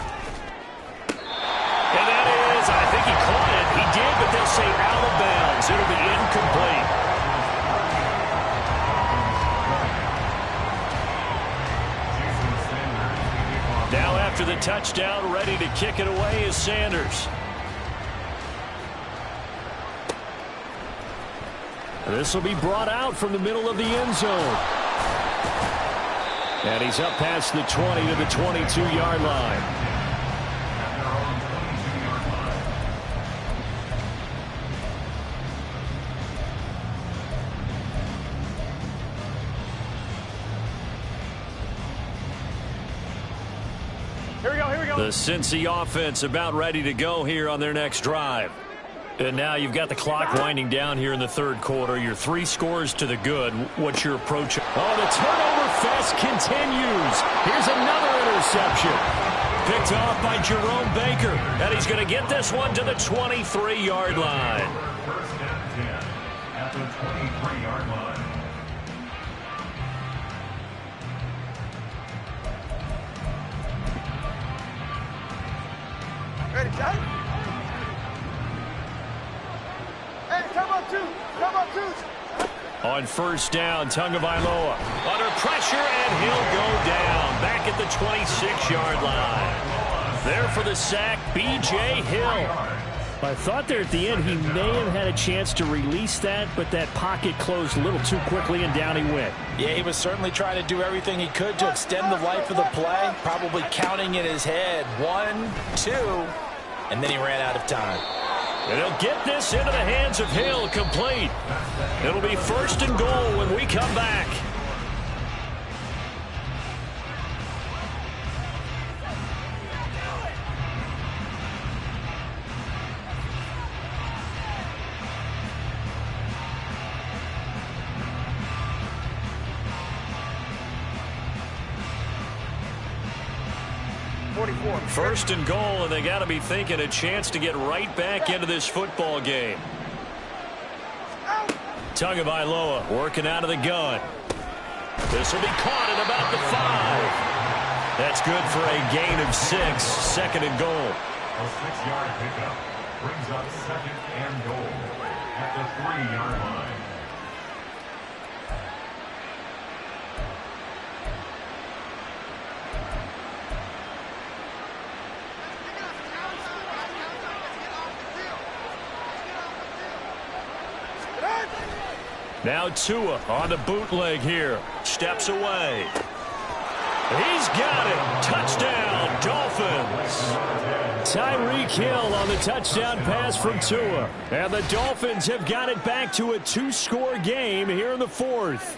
Speaker 1: And that is, I think he caught it. He did, but they'll say out of bounds. It'll be incomplete. Now after the touchdown, ready to kick it away is Sanders. This will be brought out from the middle of the end zone. And he's up past the 20 to the 22-yard line.
Speaker 4: Here we go, here we go.
Speaker 1: The Cincy offense about ready to go here on their next drive. And now you've got the clock winding down here in the third quarter. You're 3 scores to the good. What's your approach? Oh, the turnover fest continues. Here's another interception. Picked off by Jerome Baker. And he's going to get this one to the 23-yard line.
Speaker 3: First and 10 at the 23-yard line.
Speaker 4: Ready, shot? Hey, come on, two. Come on, two.
Speaker 1: On first down, Tagovailoa under pressure, and he'll go down back at the 26-yard line. There for the sack, B.J. Hill. I thought there at the end he may have had a chance to release that, but that pocket closed a little too quickly, and down he went.
Speaker 2: Yeah, he was certainly trying to do everything he could to extend the life of the play, probably counting in his head 1, 2, and then he ran out of time.
Speaker 1: And he'll get this into the hands of Hill, complete. It'll be first and goal when we come back. First and goal, and they got to be thinking a chance to get right back into this football game. Tagovailoa working out of the gun. This will be caught at about the 5. That's good for a gain of 6. Second and goal.
Speaker 3: A 6-yard pickup brings up second and goal at the 3-yard line.
Speaker 1: Now Tua on the bootleg here. Steps away. He's got it. Touchdown, Dolphins. Tyreek Hill on the touchdown pass from Tua. And the Dolphins have got it back to a 2-score game here in the 4th.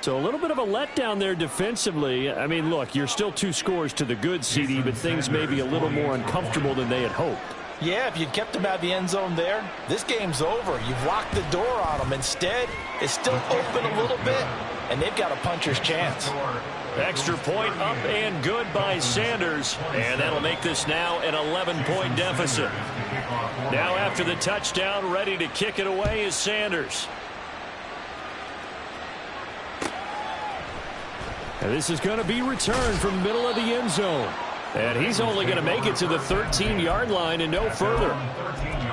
Speaker 1: So a little bit of a letdown there defensively. I mean, look, you're still 2 scores to the good, CD, but things may be a little more uncomfortable than they had hoped.
Speaker 2: Yeah, if you'd kept him out of the end zone there, this game's over. You've locked the door on them. Instead, it's still open a little bit, and they've got a puncher's chance.
Speaker 1: Extra point up and good by Sanders, and that'll make this now an 11-point deficit. Now after the touchdown, ready to kick it away is Sanders. And this is going to be returned from the middle of the end zone. And he's only going to make it to the 13-yard line and no further.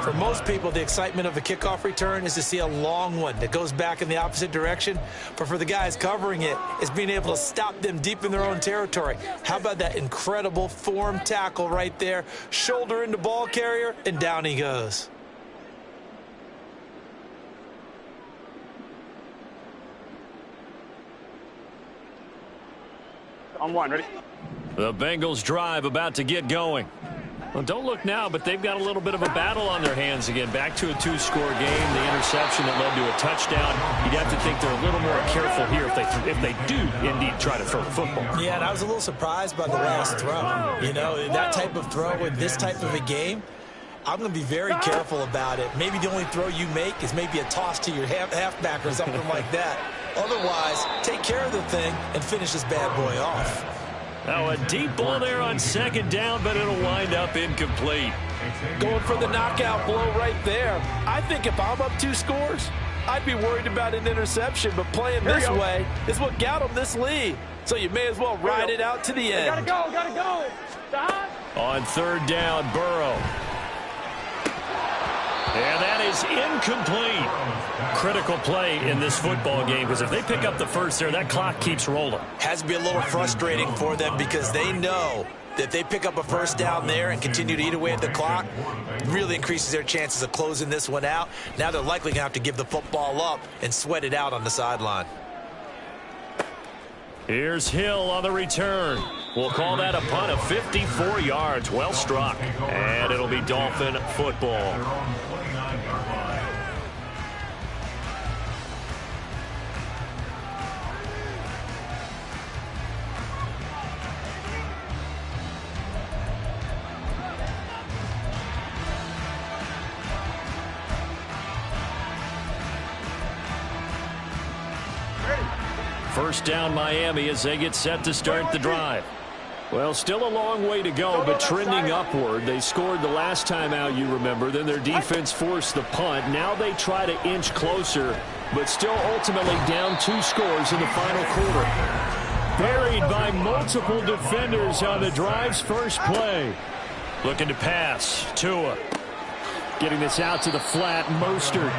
Speaker 2: For most people, the excitement of a kickoff return is to see a long one that goes back in the opposite direction. But for the guys covering it, it's being able to stop them deep in their own territory. How about that incredible form tackle right there? Shoulder into ball carrier, and down he goes.
Speaker 4: On one, ready?
Speaker 1: The Bengals drive about to get going. Well, don't look now, but they've got a little bit of a battle on their hands again. Back to a 2-score game. The interception that led to a touchdown. You'd have to think they're a little more careful here if they do indeed try to throw the football.
Speaker 2: Yeah, and I was a little surprised by the last throw. You know, that type of throw in this type of a game, I'm going to be very careful about it. Maybe the only throw you make is maybe a toss to your halfback or something like that. Otherwise, take care of the thing and finish this bad boy off.
Speaker 1: Now a deep ball there on second down, but it'll wind up incomplete.
Speaker 5: Going for the knockout blow right there. I think if I'm up 2 scores, I'd be worried about an interception, but playing this way is what got them this lead. So you may as well ride it out to the end.
Speaker 4: Gotta go. Stop.
Speaker 1: On third down, Burrow. And that is incomplete. Critical play in this football game, because if they pick up the first there, that clock keeps rolling.
Speaker 2: Has to be a little frustrating for them because they know that if they pick up a first down there and continue to eat away at the clock, really increases their chances of closing this one out. Now they're likely going to have to give the football up and sweat it out on the sideline.
Speaker 1: Here's Hill on the return. We'll call that a punt of 54 yards. Well struck. And it'll be Dolphin football. First down Miami as they get set to start the drive. Well, still a long way to go, but trending upward. They scored the last time out, you remember. Then their defense forced the punt. Now they try to inch closer, but still ultimately down 2 scores in the final quarter. Buried by multiple defenders on the drive's first play. Looking to pass. Tua. Getting this out to the flat. Mostert.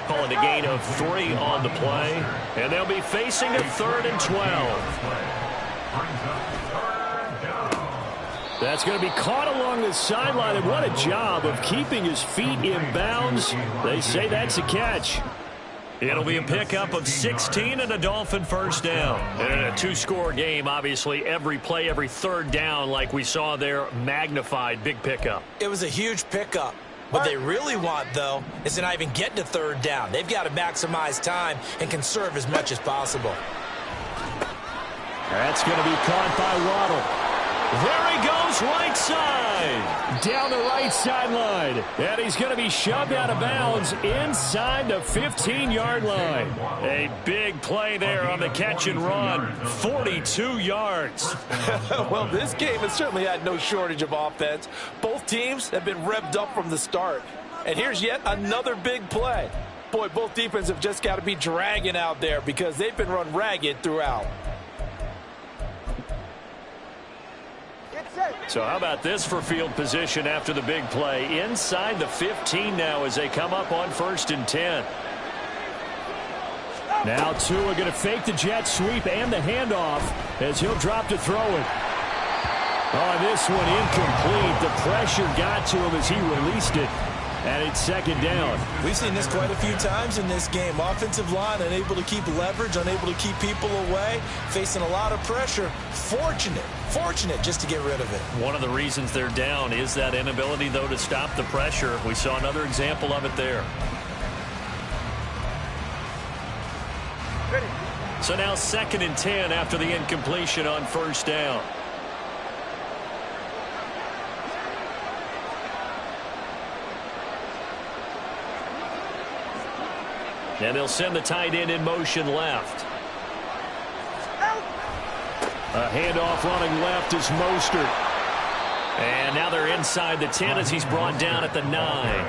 Speaker 1: Calling a gain of 3 on the play. And they'll be facing a 3rd and 12. That's going to be caught along the sideline. And what a job of keeping his feet in bounds. They say that's a catch. It'll be a pickup of 16 and a Dolphin first down. And in a 2-score game, obviously, every play, every 3rd down, like we saw there, magnified. Big pickup.
Speaker 2: It was a huge pickup. What they really want, though, is to not even get to 3rd down. They've got to maximize time and conserve as much as possible.
Speaker 1: That's going to be caught by Waddle. There he goes, right side. Down the right sideline. And he's going to be shoved out of bounds inside the 15-yard line. A big play there on the catch and run. 42 yards.
Speaker 5: Well, this game has certainly had no shortage of offense. Both teams have been revved up from the start. And here's yet another big play. Boy, both defenses have just got to be dragging out there because they've been run ragged throughout.
Speaker 1: So how about this for field position after the big play? Inside the 15 now as they come up on 1st and 10. Now Tua going to fake the jet sweep and the handoff as he'll drop to throw it. Oh, this one incomplete. The pressure got to him as he released it. And it's 2nd down.
Speaker 2: We've seen this quite a few times in this game. Offensive line unable to keep leverage, unable to keep people away, facing a lot of pressure. Fortunate just to get rid of it.
Speaker 1: One of the reasons they're down is that inability, though, to stop the pressure. We saw another example of it there. So now 2nd and 10 after the incompletion on 1st down. And they'll send the tight end in motion left. A handoff running left is Mostert. And now they're inside the 10 as he's brought down at the 9.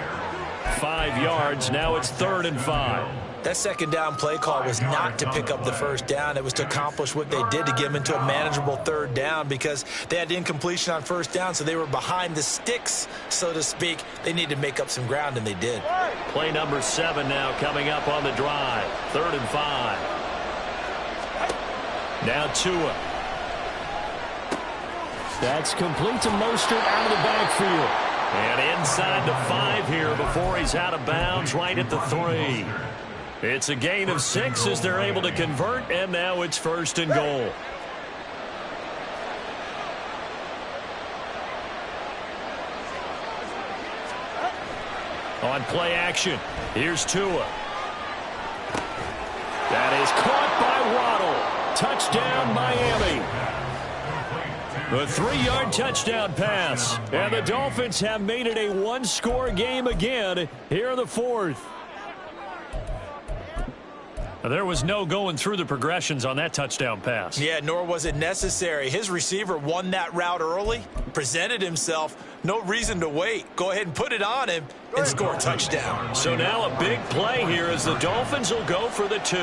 Speaker 1: 5 yards. Now it's 3rd and 5.
Speaker 2: That 2nd down play call was not to pick up the 1st down. It was to accomplish what they did to get them into a manageable 3rd down because they had incompletion on 1st down, so they were behind the sticks, so to speak. They needed to make up some ground, and they did.
Speaker 1: Play number 7 now coming up on the drive. 3rd and 5. Now Tua. That's complete to Mostert out of the backfield. And inside the 5 here before he's out of bounds right at the 3. It's a gain of 6 as they're able to convert, and now it's 1st and goal. On play action, here's Tua. That is caught by Waddle. Touchdown, Miami. A 3-yard touchdown pass. And the Dolphins have made it a 1-score game again here in the 4th. There was no going through the progressions on that touchdown pass.
Speaker 2: Yeah, nor was it necessary. His receiver won that route early, presented himself. No reason to wait. Go ahead and put it on him and score a touchdown.
Speaker 1: So now a big play here as the Dolphins will go for the 2.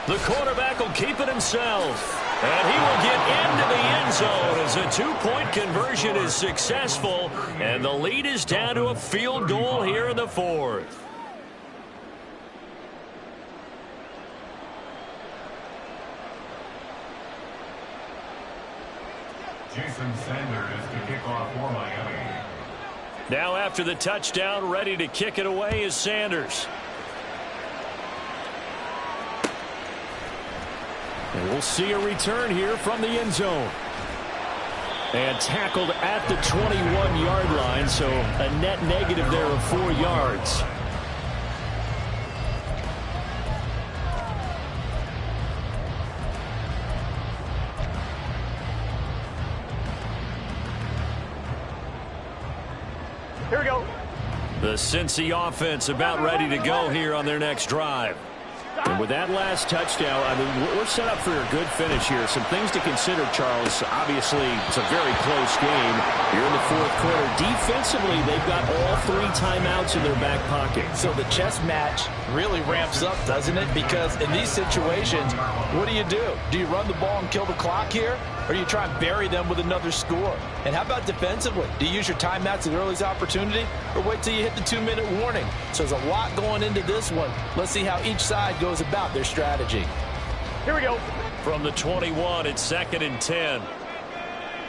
Speaker 1: The quarterback will keep it himself. And he will get into the end zone as a 2-point conversion is successful. And the lead is down to a field goal here in the 4th.
Speaker 3: Jason Sanders to kick off for Miami.
Speaker 1: Now after the touchdown, ready to kick it away is Sanders. And we'll see a return here from the end zone. And tackled at the 21-yard line, so a net negative there of 4 yards.
Speaker 4: Here we go.
Speaker 1: The Cincy offense about ready to go here on their next drive. And with that last touchdown, I mean, we're set up for a good finish here. Some things to consider, Charles. Obviously, it's a very close game. You're in the fourth quarter. Defensively, they've got all 3 timeouts in their back pocket.
Speaker 5: So the chess match really ramps up, doesn't it? Because in these situations, what do? Do you run the ball and kill the clock here? Or do you try and bury them with another score? And how about defensively? Do you use your timeouts at the earliest opportunity? Or wait till you hit the 2-minute warning? So there's a lot going into this one. Let's see how each side goes about their strategy.
Speaker 4: Here we go.
Speaker 1: From the 21, it's 2nd and 10.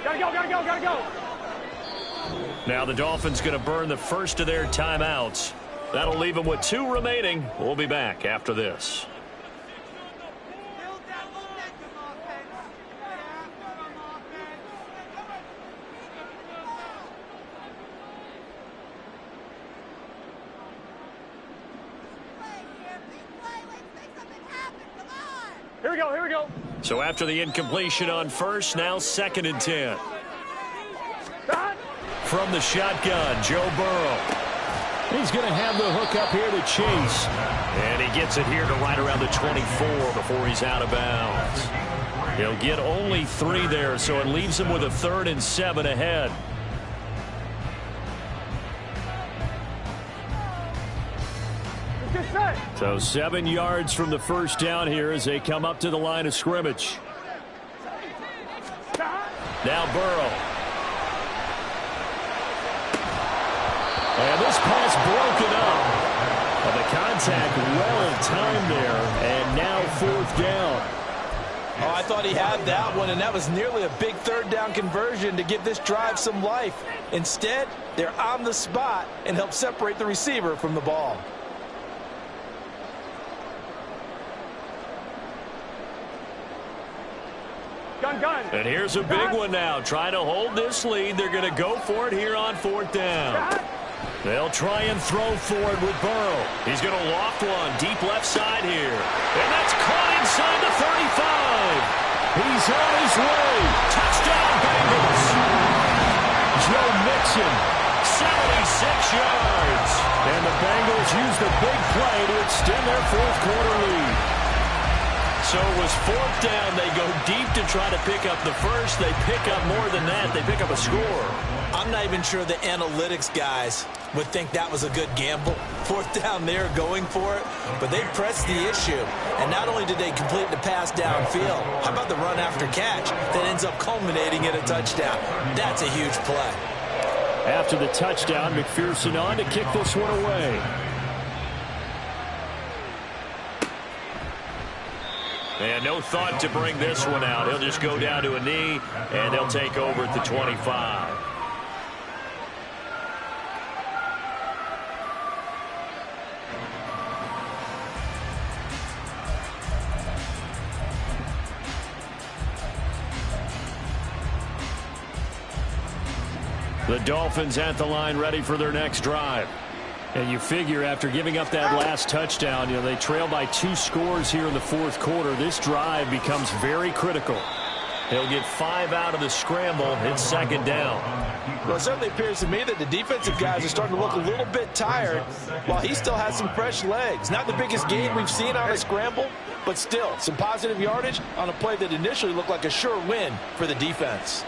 Speaker 4: Gotta go, gotta go, gotta go.
Speaker 1: Now the Dolphins going to burn the first of their timeouts. That'll leave them with 2 remaining. We'll be back after this.
Speaker 4: Here we go, here we go.
Speaker 1: So after the incompletion on first, now 2nd and 10. From the shotgun, Joe Burrow. He's going to have the hook up here to Chase. And he gets it here to right around the 24 before he's out of bounds. He'll get only 3 there, so it leaves him with a 3rd and 7 ahead. So 7 yards from the first down here as they come up to the line of scrimmage. Now Burrow. And this pass broken up. Well, the contact well timed there, and now 4th down.
Speaker 5: Oh, I thought he had that one, and that was nearly a big 3rd down conversion to give this drive some life. Instead, they're on the spot and help separate the receiver from the ball.
Speaker 4: Gun.
Speaker 1: And here's a big one now. Trying to hold this lead. They're going to go for it here on 4th down. They'll try and throw for it with Burrow. He's going to loft one deep left side here. And that's caught inside the 35. He's on his way. Touchdown, Bengals. Joe Mixon, 76 yards. And the Bengals use the big play to extend their 4th quarter lead. So it was 4th down. They go deep to try to pick up the first. They pick up more than that. They pick up a score.
Speaker 2: I'm not even sure the analytics guys would think that was a good gamble. 4th down there going for it, but they pressed the issue. And not only did they complete the pass downfield, how about the run after catch that ends up culminating in a touchdown? That's a huge play.
Speaker 1: After the touchdown, McPherson on to kick this one away. And no thought to bring this one out. He'll just go down to a knee, and they'll take over at the 25. The Dolphins at the line ready for their next drive. And you figure after giving up that last touchdown, you know, they trail by 2 scores here in the 4th quarter. This drive becomes very critical. They'll get 5 out of the scramble. It's 2nd down.
Speaker 5: Well, it certainly appears to me that the defensive guys are starting to look a little bit tired while he still has some fresh legs. Not the biggest gain we've seen on a scramble, but still some positive yardage on a play that initially looked like a sure win for the defense.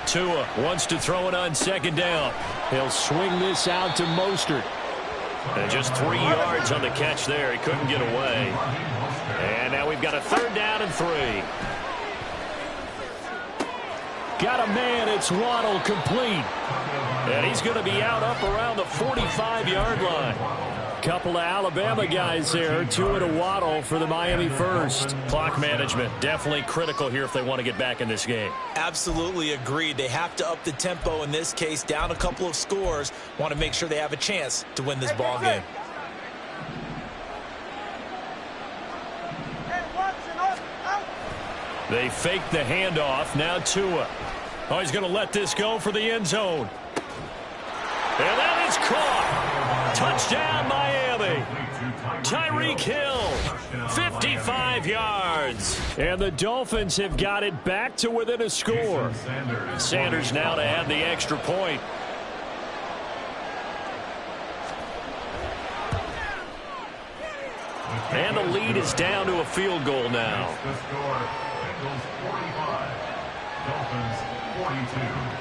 Speaker 1: Tua wants to throw it on 2nd down. He'll swing this out to Mostert. And just 3 yards on the catch there. He couldn't get away. And now we've got a 3rd down and 3. Got a man. It's Waddle complete. And he's going to be out up around the 45-yard line. Couple of Alabama guys there. Tua to Waddle for the Miami first. Clock management definitely critical here if they want to get back in this game.
Speaker 2: Absolutely agreed. They have to up the tempo in this case, down a couple of scores. Want to make sure they have a chance to win this ball game.
Speaker 1: They fake the handoff. Now Tua. Oh, he's going to let this go for the end zone. And that is caught. Touchdown, Miami. Tyreek Hill, 55 yards. And the Dolphins have got it back to within a score. Sanders now to add the extra point. And the lead is down to a field goal now.
Speaker 3: The score, Bengals 45, Dolphins 42.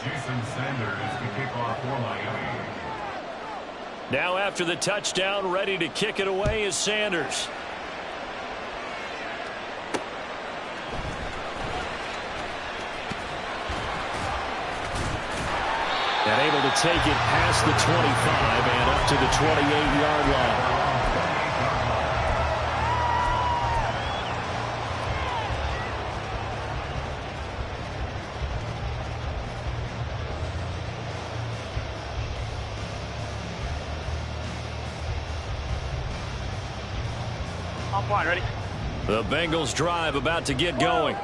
Speaker 3: Jason Sanders to kick off for Miami.
Speaker 1: Now after the touchdown, ready to kick it away is Sanders. And able to take it past the 25 and up to the 28-yard line.
Speaker 4: Ready?
Speaker 1: The Bengals drive about to get going.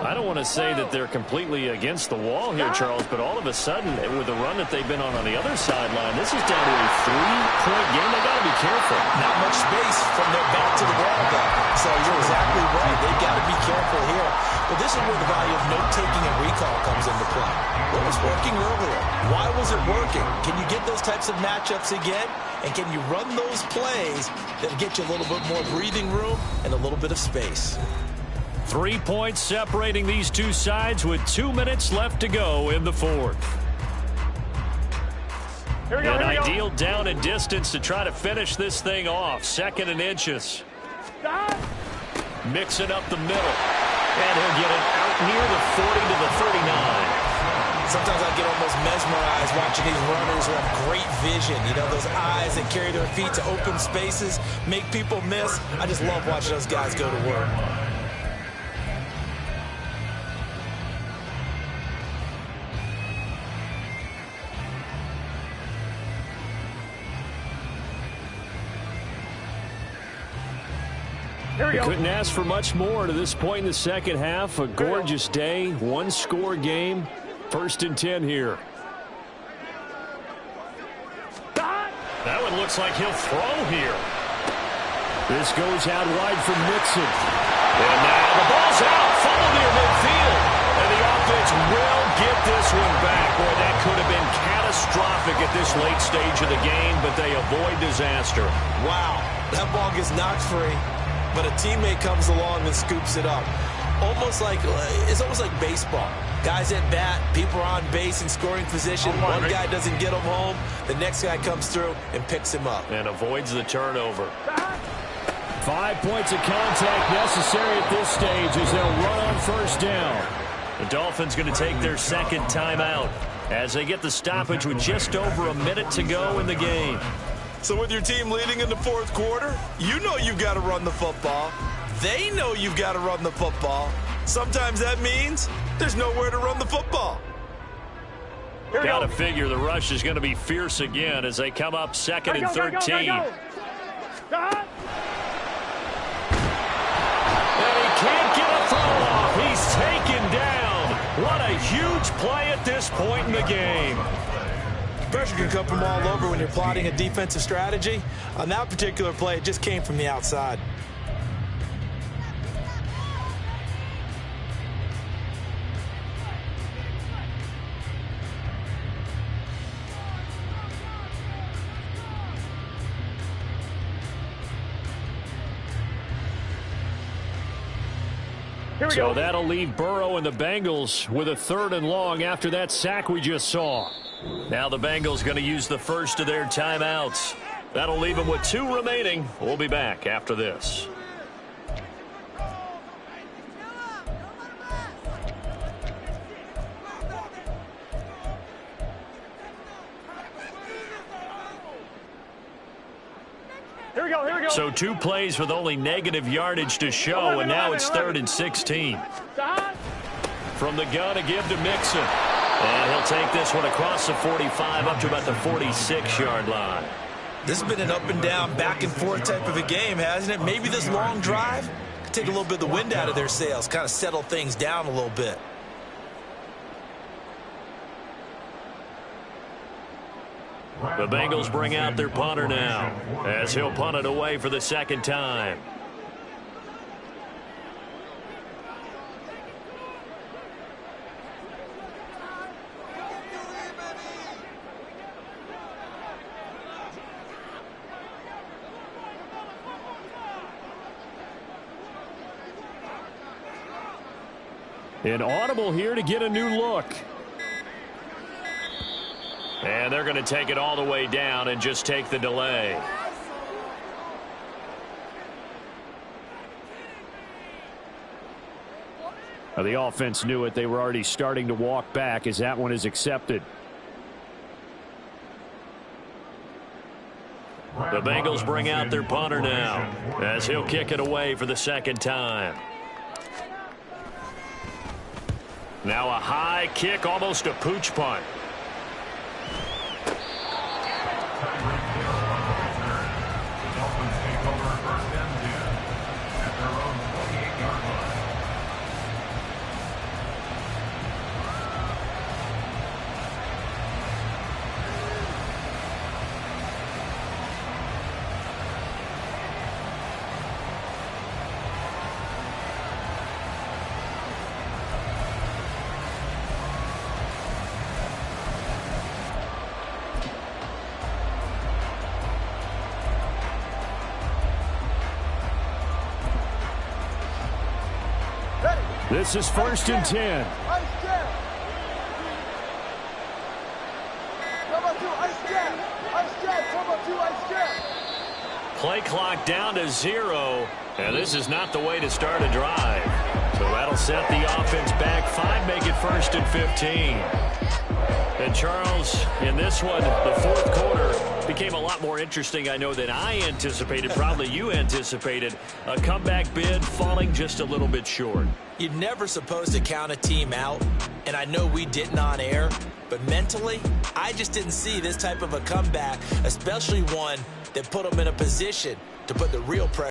Speaker 1: I don't want to say that they're completely against the wall here, Charles, but all of a sudden, with the run that they've been on the other sideline, this is down to a 3-point game. They got to be careful.
Speaker 2: Not much space from their back to the wall, though. So you're exactly right. They've got to be careful here. But this is where the value of note-taking and recall comes into play. What was working earlier? Why was it working? Can you get those types of matchups again? And can you run those plays that get you a little bit more breathing room and a little bit of space?
Speaker 1: 3 points separating these two sides with 2 minutes left to go in the fourth. An ideal down and distance to try to finish this thing off. 2nd and inches. Mixing up the middle. And he'll get it out near the 40 to the 39.
Speaker 2: Sometimes I get almost mesmerized watching these runners who have great vision. You know, those eyes that carry their feet to open spaces, make people miss. I just love watching those guys go to work.
Speaker 1: We couldn't ask for much more to this point in the second half. A gorgeous day, one-score game. 1st and 10 here. That one looks like he'll throw here. This goes out wide for Mixon. And now the ball's out, fumbled near midfield. And the offense will get this one back. Boy, that could have been catastrophic at this late stage of the game, but they avoid disaster.
Speaker 2: Wow, that ball gets knocked free, but a teammate comes along and scoops it up. It's almost like baseball. Guys at bat, people are on base in scoring position. One guy doesn't get him home. The next guy comes through and picks him up.
Speaker 1: And avoids the turnover. 5 points of contact necessary at this stage as they'll run on 1st down. The Dolphins going to take their 2nd timeout as they get the stoppage with just over a minute to go in the game.
Speaker 2: So with your team leading in the 4th quarter, you know you've got to run the football. They know you've got to run the football. Sometimes that means there's nowhere to run the football.
Speaker 1: Got to figure the rush is going to be fierce again as they come up 2nd and 13. And he can't get a throw off. He's taken down. What a huge play at this point in the game.
Speaker 2: Pressure can come from all over when you're plotting a defensive strategy. On that particular play, it just came from the outside.
Speaker 1: So that'll leave Burrow and the Bengals with a 3rd and long after that sack we just saw. Now the Bengals going to use the first of their timeouts. That'll leave them with 2 remaining. We'll be back after this.
Speaker 4: Here we go.
Speaker 1: So 2 plays with only negative yardage to show, and now it's 3rd and 16. From the gun to give to Mixon. And he'll take this one across the 45 up to about the 46-yard line.
Speaker 2: This has been an up and down, back and forth type of a game, hasn't it? Maybe this long drive take a little bit of the wind out of their sails, kind of settle things down a little bit.
Speaker 1: The Bengals bring out their punter now, as he'll punt it away for the second time. An audible here to get a new look. And they're going to take it all the way down and just take the delay. Now, the offense knew it. They were already starting to walk back as that one is accepted. The Bengals bring out their punter now, as he'll kick it away for the second time. Now a high kick, almost a pooch punt. This is 1st and 10. Play clock down to 0, and this is not the way to start a drive. So that'll set the offense back 5, make it 1st and 15. And Charles, in this one, the fourth quarter became a lot more interesting, I know, than I anticipated. Probably you anticipated. A comeback bid falling just a little bit short.
Speaker 2: You're never supposed to count a team out, and I know we didn't on air, but mentally, I just didn't see this type of a comeback, especially one that put them in a position to put the real pressure